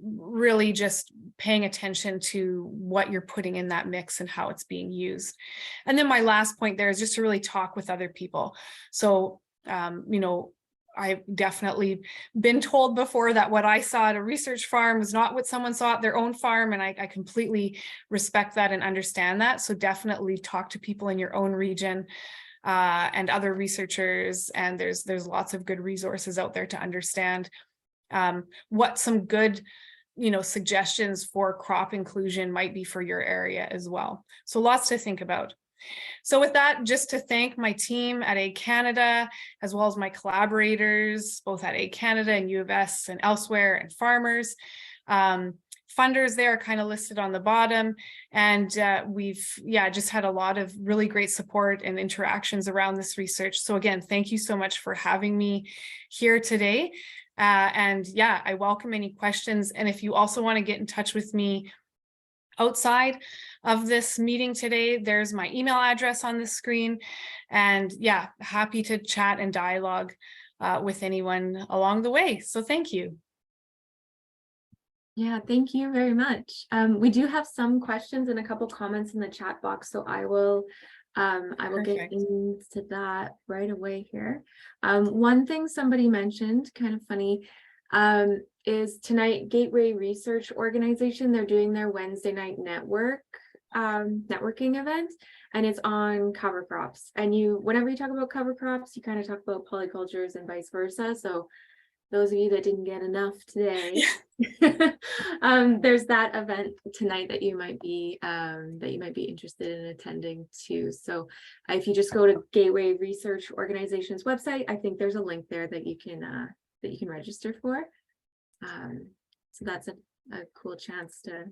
really just paying attention to what you're putting in that mix and how it's being used. And then my last point there is just to really talk with other people. So, I've definitely been told before that what I saw at a research farm was not what someone saw at their own farm, and I completely respect that and understand that. So definitely talk to people in your own region. And other researchers, and there's lots of good resources out there to understand what some good, suggestions for crop inclusion might be for your area as well. So lots to think about. So with that, just to thank my team at Ag Canada, as well as my collaborators, both at Ag Canada and U of S and elsewhere, and farmers. Funders there are kind of listed on the bottom, and we've just had a lot of really great support and interactions around this research. So again, thank you so much for having me here today. I welcome any questions. And if you also want to get in touch with me outside of this meeting today, there's my email address on the screen, and happy to chat and dialogue with anyone along the way. So thank you. Yeah, thank you very much. We do have some questions and a couple comments in the chat box, so I will get into that right away here. One thing somebody mentioned, kind of funny, is tonight Gateway Research Organization, they're doing their Wednesday night networking event, and it's on cover crops. And whenever you talk about cover crops, you kind of talk about polycultures and vice versa. So those of you that didn't get enough today, There's that event tonight that you might be interested in attending too. So if you just go to Gateway Research Organization's website, I think there's a link there that you can register for. So that's a cool chance to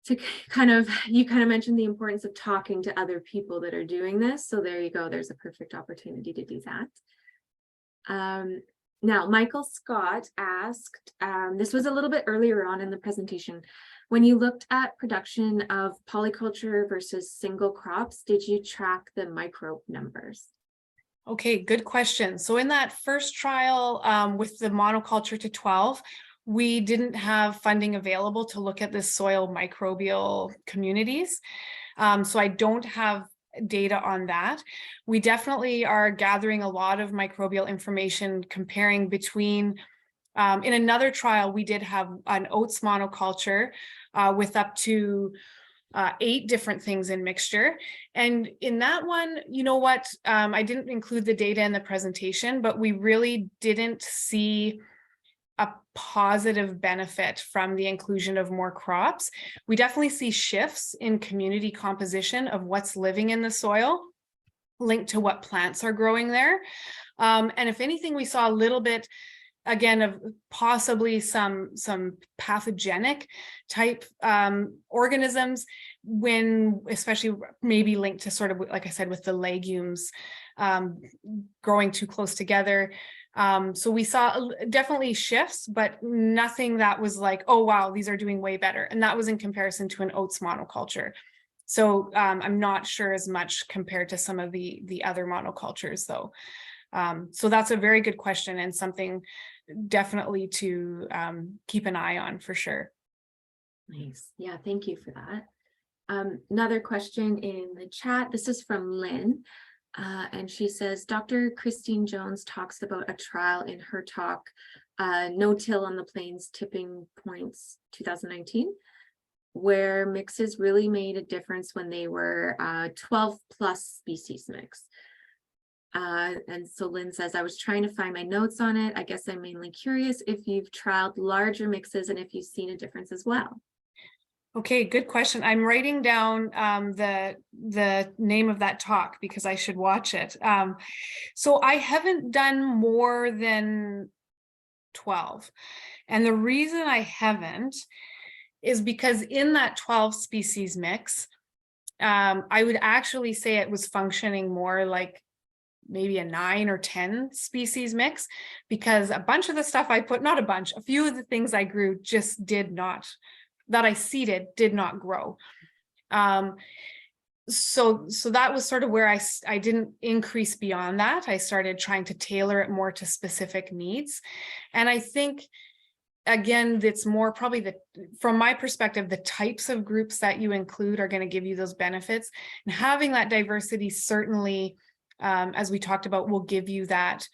you kind of mentioned the importance of talking to other people that are doing this. So there you go. There's a perfect opportunity to do that. Now, Michael Scott asked, this was a little bit earlier on in the presentation, when you looked at production of polyculture versus single crops, did you track the microbe numbers? Okay, good question. So in that first trial with the monoculture to 12, we didn't have funding available to look at the soil microbial communities. So I don't have data on that. We definitely are gathering a lot of microbial information comparing between, in another trial, we did have an oats monoculture with up to 8 different things in mixture. And in that one, you know what, I didn't include the data in the presentation, but we really didn't see a positive benefit from the inclusion of more crops. We definitely see shifts in community composition of what's living in the soil linked to what plants are growing there. And if anything, we saw a little bit, again, of possibly some pathogenic type organisms when, especially maybe linked to sort of, like I said, with the legumes growing too close together. So we saw definitely shifts, but nothing that was like, oh, wow, these are doing way better. And that was in comparison to an oats monoculture. So I'm not sure as much compared to some of the other monocultures though. So that's a very good question and something definitely to keep an eye on for sure. Nice. Yeah, thank you for that. Another question in the chat. This is from Lynn. And she says, Dr. Christine Jones talks about a trial in her talk, No-Till on the Plains Tipping Points 2019, where mixes really made a difference when they were 12 plus species mix. And so Lynn says, I was trying to find my notes on it. I guess I'm mainly curious if you've trialed larger mixes and if you've seen a difference as well. Okay, good question. I'm writing down the name of that talk because I should watch it. So I haven't done more than 12. And the reason I haven't is because in that 12 species mix, I would actually say it was functioning more like maybe a 9 or 10 species mix, because a bunch of the stuff I put, not a bunch, a few of the things I grew just did not, that I seeded did not grow. So that was sort of where I didn't increase beyond that. I started trying to tailor it more to specific needs. And I think, again, it's more probably from my perspective, the types of groups that you include are going to give you those benefits. And having that diversity certainly, as we talked about, will give you that,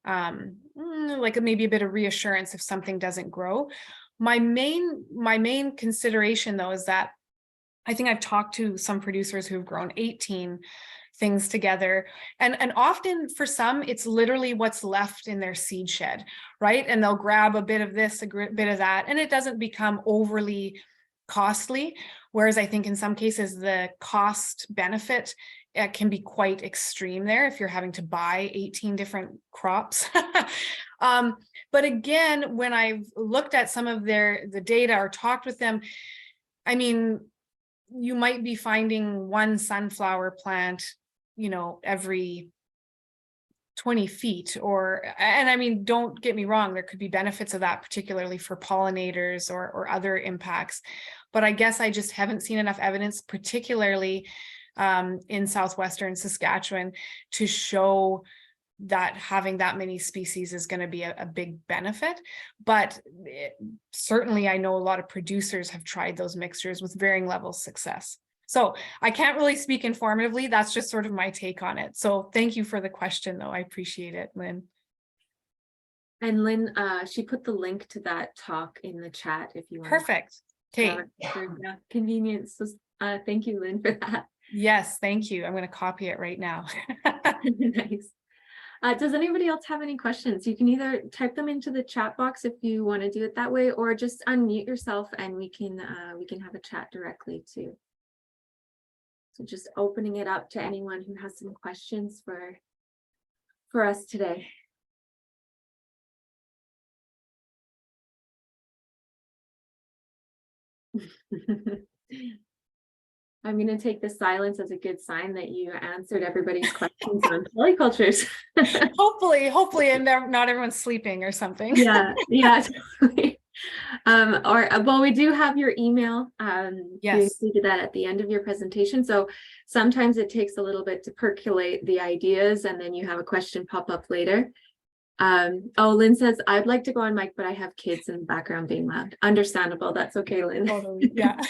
like maybe a bit of reassurance if something doesn't grow. My main consideration though is that I think I've talked to some producers who've grown 18 things together, and often for some it's literally what's left in their seed shed, right? And they'll grab a bit of this, a bit of that, and it doesn't become overly costly. Whereas I think in some cases the cost benefit can be quite extreme there if you're having to buy 18 different crops. But again, when I've looked at some of the data or talked with them, I mean, you might be finding one sunflower plant, every 20 feet and I mean, don't get me wrong, there could be benefits of that, particularly for pollinators or other impacts. But I guess I just haven't seen enough evidence, particularly in southwestern Saskatchewan, to show that having that many species is going to be a big benefit. But certainly I know a lot of producers have tried those mixtures with varying levels of success. So I can't really speak informatively. That's just sort of my take on it. So thank you for the question though. I appreciate it, Lynn. And Lynn, she put the link to that talk in the chat if you want. Perfect. Okay. For convenience. So, thank you, Lynn, for that. Yes, thank you. I'm going to copy it right now. Nice. Does anybody else have any questions? You can either type them into the chat box if you want to do it that way, or just unmute yourself and we can have a chat directly too. So just opening it up to anyone who has some questions for us today. I'm going to take the silence as a good sign that you answered everybody's questions on polycultures. Hopefully, and not everyone's sleeping or something. Yeah. Totally. Well, we do have your email. Yes. You included that at the end of your presentation. So sometimes it takes a little bit to percolate the ideas, and then you have a question pop up later. Lynn says, I'd like to go on mic, but I have kids in the background being loud. Understandable. That's okay, Lynn. Totally. Yeah.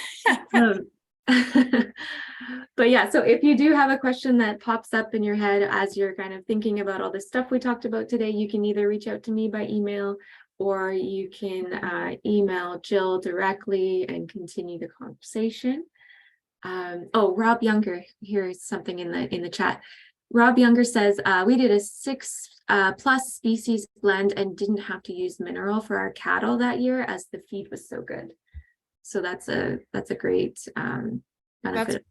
But yeah, so if you do have a question that pops up in your head as you're kind of thinking about all the stuff we talked about today, you can either reach out to me by email, or you can email Jill directly and continue the conversation. Rob Younger, here's something in the chat. Rob Younger says, we did a 6+ species blend and didn't have to use mineral for our cattle that year as the feed was so good. So that's a great benefit.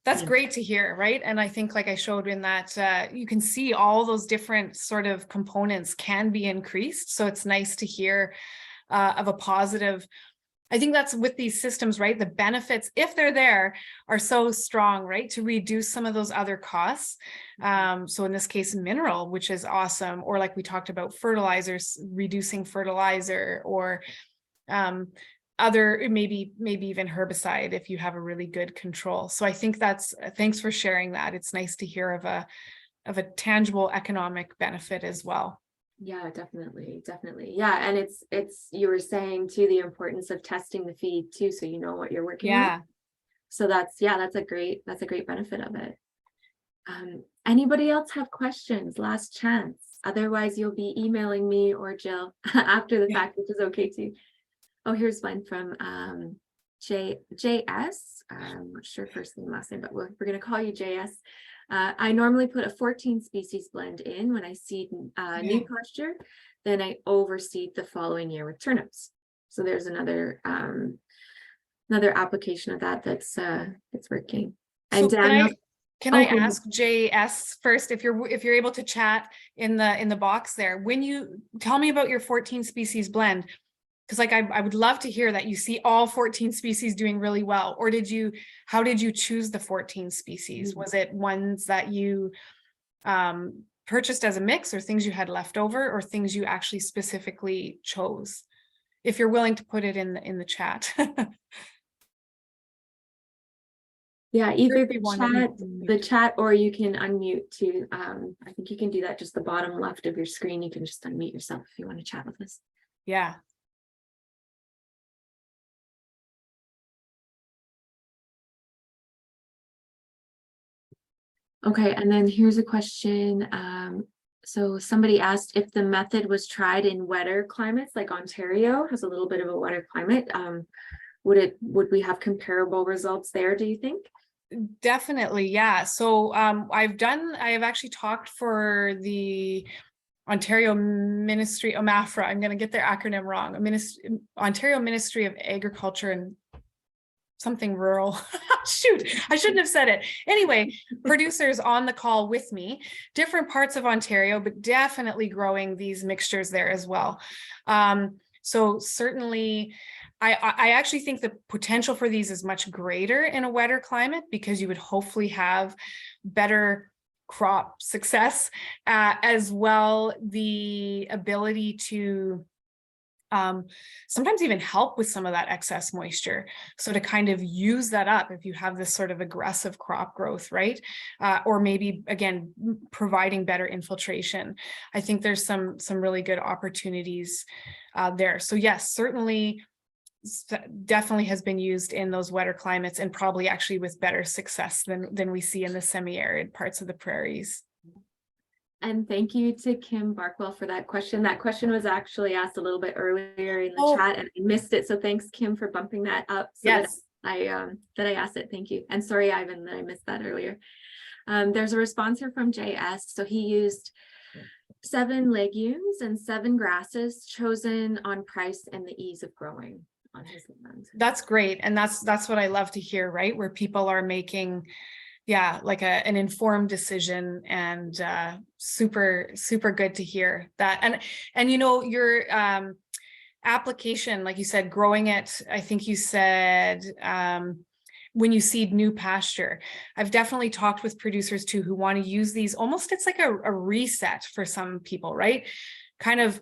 That's great to hear, right? And I think, like I showed in that, you can see all those different sort of components can be increased. So it's nice to hear of a positive. I think that's with these systems, right? The benefits, if they're there, are so strong, right? To reduce some of those other costs. So in this case, mineral, which is awesome. Or like we talked about fertilizers, reducing fertilizer, or other, maybe even herbicide if you have a really good control. So I think thanks for sharing that. It's nice to hear of a tangible economic benefit as well. Yeah, definitely. Yeah. And it's you were saying too, the importance of testing the feed too, so you know what you're working with. So that's a great benefit of it. Anybody else have questions? Last chance. Otherwise, you'll be emailing me or Jill after the fact, which is okay too. Oh, here's one from JS. I'm not sure first name, last name, but we're going to call you JS. I normally put a 14 species blend in when I seed new pasture, then I overseed the following year with turnips. So there's another application of that's working. And so Daniel, can I ask JS first, if you're able to chat in the box there, when you tell me about your 14 species blend? Because like I would love to hear that you see all 14 species doing really well. Or how did you choose the 14 species? Was it ones that you purchased as a mix, or things you had left over, or things you actually specifically chose? If you're willing to put it in the chat. Yeah, either the chat, or you can unmute too. I think you can do that just the bottom left of your screen. You can just unmute yourself if you want to chat with us. Yeah. Okay, and then here's a question. So somebody asked if the method was tried in wetter climates, like Ontario has a little bit of a wetter climate. Would we have comparable results there, do you think? Definitely, yeah. So I have actually talked for the Ontario Ministry, OMAFRA, I'm going to get their acronym wrong, Ontario Ministry of Agriculture and something rural. Shoot, I shouldn't have said it. Anyway, producers on the call with me, different parts of Ontario, but definitely growing these mixtures there as well. So certainly, I actually think the potential for these is much greater in a wetter climate, because you would hopefully have better crop success, as well the ability to sometimes even help with some of that excess moisture. So to kind of use that up if you have this sort of aggressive crop growth, right? Or maybe, again, providing better infiltration. I think there's some really good opportunities there. So yes, certainly, definitely has been used in those wetter climates, and probably actually with better success than we see in the semi-arid parts of the prairies. And thank you to Kim Barkwell for that question. That question was actually asked a little bit earlier in the chat, and I missed it. So thanks, Kim, for bumping that up so that I asked it. Thank you. And sorry, Ivan, that I missed that earlier. There's a response here from JS. So he used 7 legumes and 7 grasses chosen on price and the ease of growing on his land. That's great. And that's what I love to hear, right? Where people are making, yeah, like an informed decision, and super, super good to hear that. And you know, your application, like you said, growing it, I think you said when you seed new pasture. I've definitely talked with producers too who want to use these almost, it's like a reset for some people, right? Kind of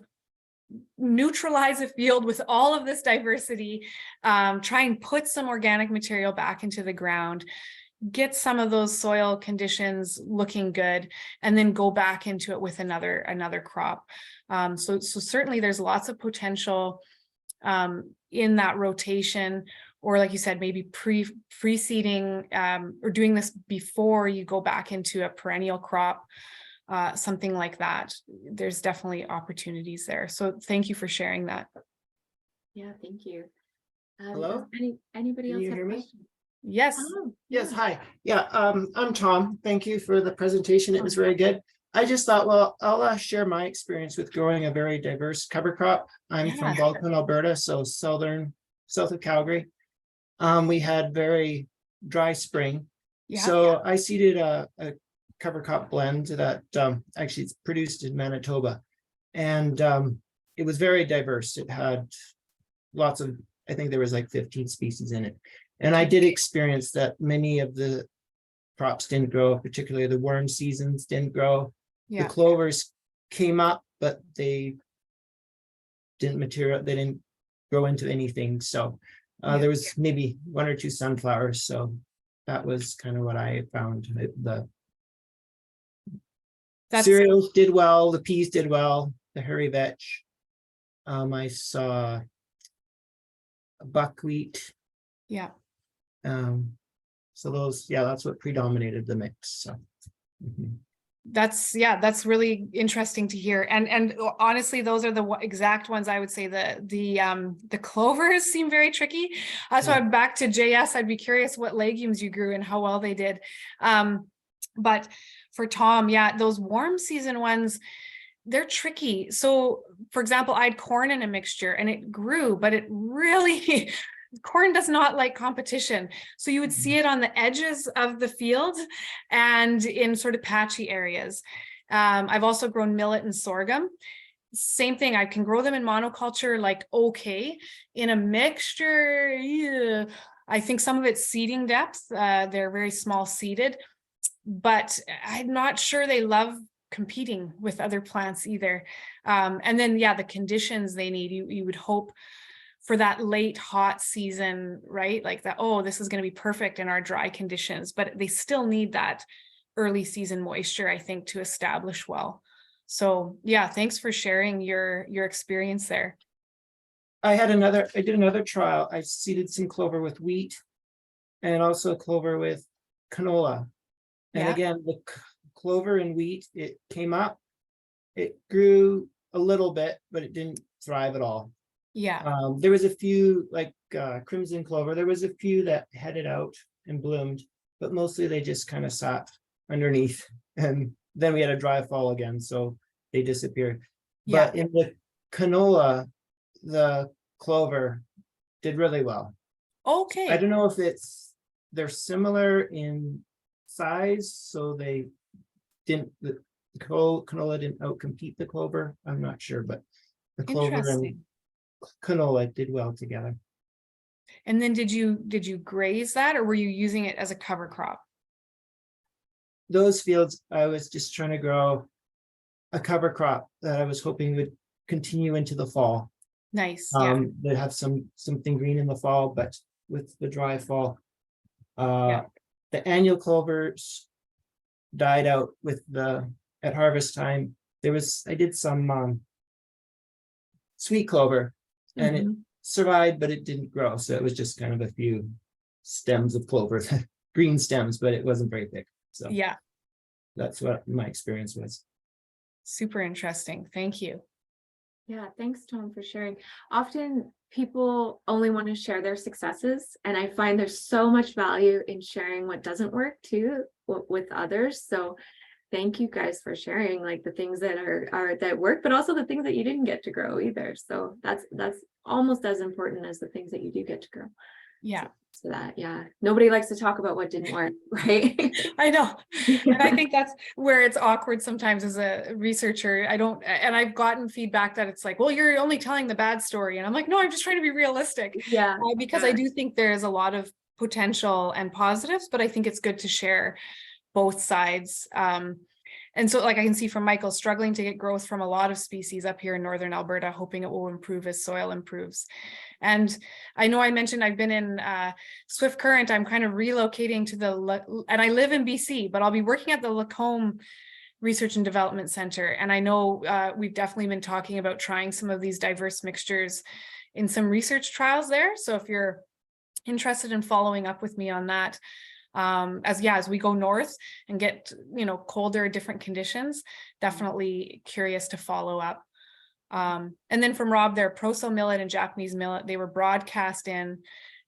neutralize a field with all of this diversity, try and put some organic material back into the ground, get some of those soil conditions looking good, and then go back into it with another crop. So certainly there's lots of potential in that rotation, or like you said, maybe pre-seeding or doing this before you go back into a perennial crop, something like that. There's definitely opportunities there. So thank you for sharing that. Yeah, thank you. Hello? Anybody Can else you have hear me? questions? Yes. Hello. Yes, hi. Yeah, I'm Tom. Thank you for the presentation. It was very good. I just thought, well, I'll share my experience with growing a very diverse cover crop. I'm from Yeah. Vulcan, Alberta, so south of Calgary. We had very dry spring. Yeah. So I seeded a cover crop blend that actually it's produced in Manitoba. And it was very diverse. It had lots of, I think there was like 15 species in it. And I did experience that many of the crops didn't grow, particularly the worm seasons didn't grow. Yeah. The clovers came up, but they didn't grow into anything. So there was maybe 1 or 2 sunflowers. So that was kind of what I found. The cereals did well, the peas did well, the hairy vetch. I saw buckwheat. Yeah. So those, yeah, that's what predominated the mix. So That's really interesting to hear. And honestly, those are the exact ones I would say. The clovers seem very tricky. So I'm back to JS. I'd be curious what legumes you grew and how well they did. But for Tom, yeah, those warm season ones, they're tricky. So for example, I had corn in a mixture and it grew, but it really corn does not like competition. So you would see it on the edges of the field and in sort of patchy areas. I've also grown millet and sorghum. Same thing, I can grow them in monoculture, like okay. In a mixture, yeah, I think some of it's seeding depth. They're very small seeded, but I'm not sure they love competing with other plants either. And then, yeah, the conditions they need, you would hope for that late hot season, right? Like that, oh, this is going to be perfect in our dry conditions, but they still need that early season moisture, I think, to establish well. So yeah, thanks for sharing your experience there. I did another trial. I seeded some clover with wheat and also clover with canola. And again, the clover and wheat, it came up, it grew a little bit, but it didn't thrive at all. Yeah. There was a few like crimson clover. There was a few that headed out and bloomed, but mostly they just kind of sat underneath. And then we had a dry fall again, so they disappeared. Yeah. But in the canola, the clover did really well. Okay. I don't know if they're similar in size, so the canola didn't outcompete the clover. I'm not sure, but the clover and canola did well together. And then did you graze that, or were you using it as a cover crop? Those fields, I was just trying to grow a cover crop that I was hoping would continue into the fall. Nice. They'd have something green in the fall, but with the dry fall, the annual clovers died out at harvest time. I did some sweet clover, and it survived, but it didn't grow. So it was just kind of a few stems of clover, green stems, but it wasn't very thick. So yeah, that's what my experience was. Super interesting. Thank you. Yeah, thanks, Tom, for sharing. Often people only want to share their successes, and I find there's so much value in sharing what doesn't work too with others. So thank you guys for sharing like the things that are that work, but also the things that you didn't get to grow either. So that's almost as important as the things that you do get to grow. Yeah. So that, yeah, nobody likes to talk about what didn't work, right? I know. And I think that's where it's awkward sometimes as a researcher. And I've gotten feedback that it's like, well, you're only telling the bad story. And I'm like, no, I'm just trying to be realistic. Yeah. Because I do think there's a lot of potential and positives, but I think it's good to share both sides. And so like I can see from Michael struggling to get growth from a lot of species up here in northern Alberta, hoping it will improve as soil improves. And I know I mentioned I've been in Swift Current. I'm kind of relocating to and I live in BC, but I'll be working at the Lacombe Research and Development Center. And I know we've definitely been talking about trying some of these diverse mixtures in some research trials there. So if you're interested in following up with me on that, as we go north and get colder, different conditions, definitely curious to follow up. And then from Rob there, Proso millet and Japanese millet, they were broadcast in,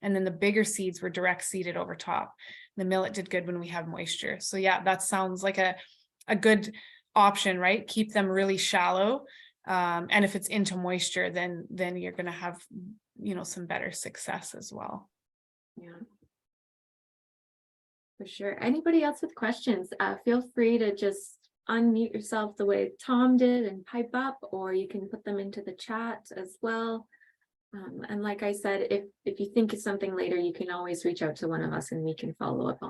and then the bigger seeds were direct seeded over top. The millet did good when we have moisture. So yeah, that sounds like a good option, right? Keep them really shallow. And if it's into moisture, then you're going to have, some better success as well. Yeah. For sure. Anybody else with questions, feel free to just unmute yourself the way Tom did and pipe up, or you can put them into the chat as well. And like I said, if you think of something later, you can always reach out to one of us and we can follow up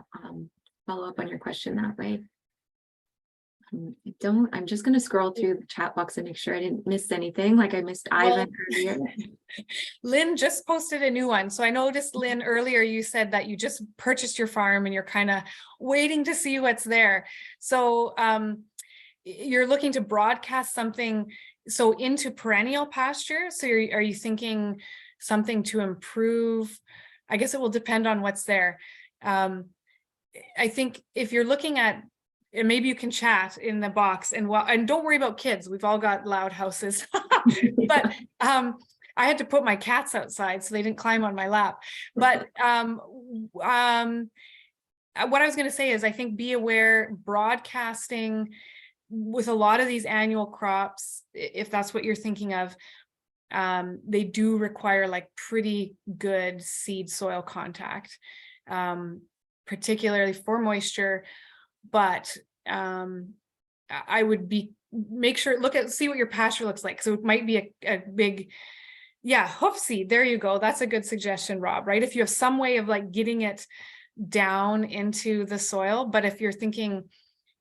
on your question that way. I'm just going to scroll through the chat box and make sure I didn't miss anything, like I missed Ivan earlier. Lynn just posted a new one. So I noticed, Lynn, earlier you said that you just purchased your farm and you're kind of waiting to see what's there. So you're looking to broadcast something into perennial pasture. So are you thinking something to improve? I guess it will depend on what's there. I think if you're looking at, and maybe you can chat in the box, and don't worry about kids. We've all got loud houses, but I had to put my cats outside so they didn't climb on my lap. But what I was going to say is I think be aware broadcasting with a lot of these annual crops, if that's what you're thinking of, they do require like pretty good seed soil contact, particularly for moisture. But I would see what your pasture looks like. So it might be a big, hoof seed. There you go. That's a good suggestion, Rob, right? If you have some way of like getting it down into the soil. But if you're thinking,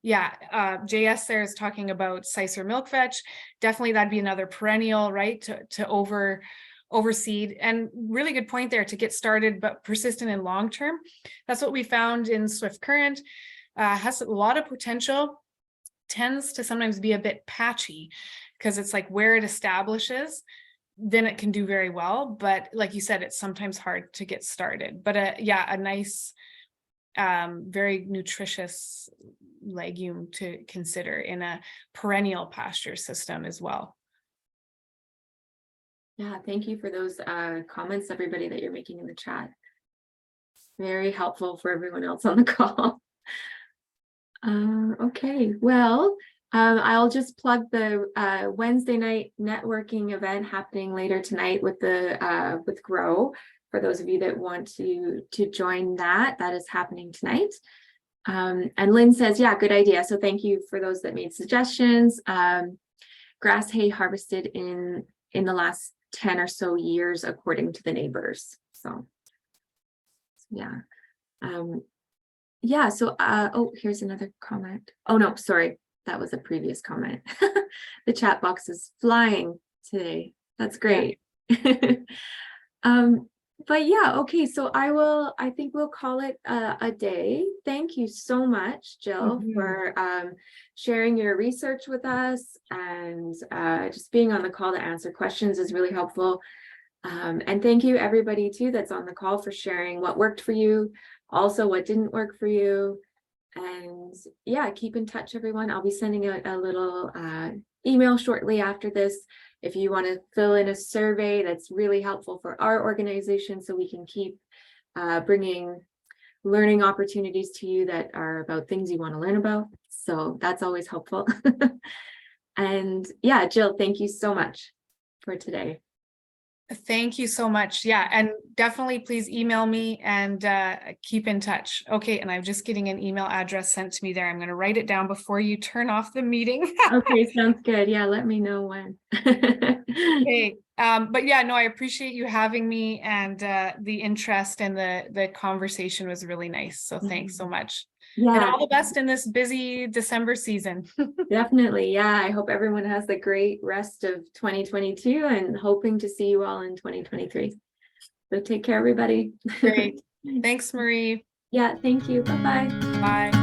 JS there is talking about Sicer milkvetch, definitely that'd be another perennial, right? To overseed. And really good point there, to get started, but persistent and long-term. That's what we found in Swift Current. Has a lot of potential, tends to sometimes be a bit patchy because it's like where it establishes, then it can do very well. But like you said, it's sometimes hard to get started. But a nice, very nutritious legume to consider in a perennial pasture system as well. Yeah, thank you for those comments, everybody, that you're making in the chat. Very helpful for everyone else on the call. Okay, well, I'll just plug the Wednesday night networking event happening later tonight with with Grow. For those of you that want to join that is happening tonight. And Lynn says, yeah, good idea. So thank you for those that made suggestions. Grass hay harvested in the last 10 or so years, according to the neighbors. So yeah. Here's another comment. Oh no, sorry, that was a previous comment. The chat box is flying today. That's great. But yeah, okay, so I think we'll call it a day. Thank you so much, Jill, for sharing your research with us, and just being on the call to answer questions is really helpful. And thank you everybody too that's on the call for sharing what worked for you, also what didn't work for you. And yeah, keep in touch, everyone. I'll be sending out a little email shortly after this if you want to fill in a survey. That's really helpful for our organization, so we can keep bringing learning opportunities to you that are about things you want to learn about. So that's always helpful. And yeah, Jill, thank you so much for today. Thank you so much. Yeah, and definitely please email me and keep in touch. Okay, and I'm just getting an email address sent to me there. I'm going to write it down before you turn off the meeting. Okay, sounds good. Yeah, let me know when. Okay, but yeah, no, I appreciate you having me, and the interest and the conversation was really nice. So thanks so much. And Yeah, all the best in this busy December season. definitely. Yeah, I hope everyone has a great rest of 2022 and hoping to see you all in 2023. So take care, everybody. Great. Thanks, Marie. Yeah, thank you. Bye-bye. Bye.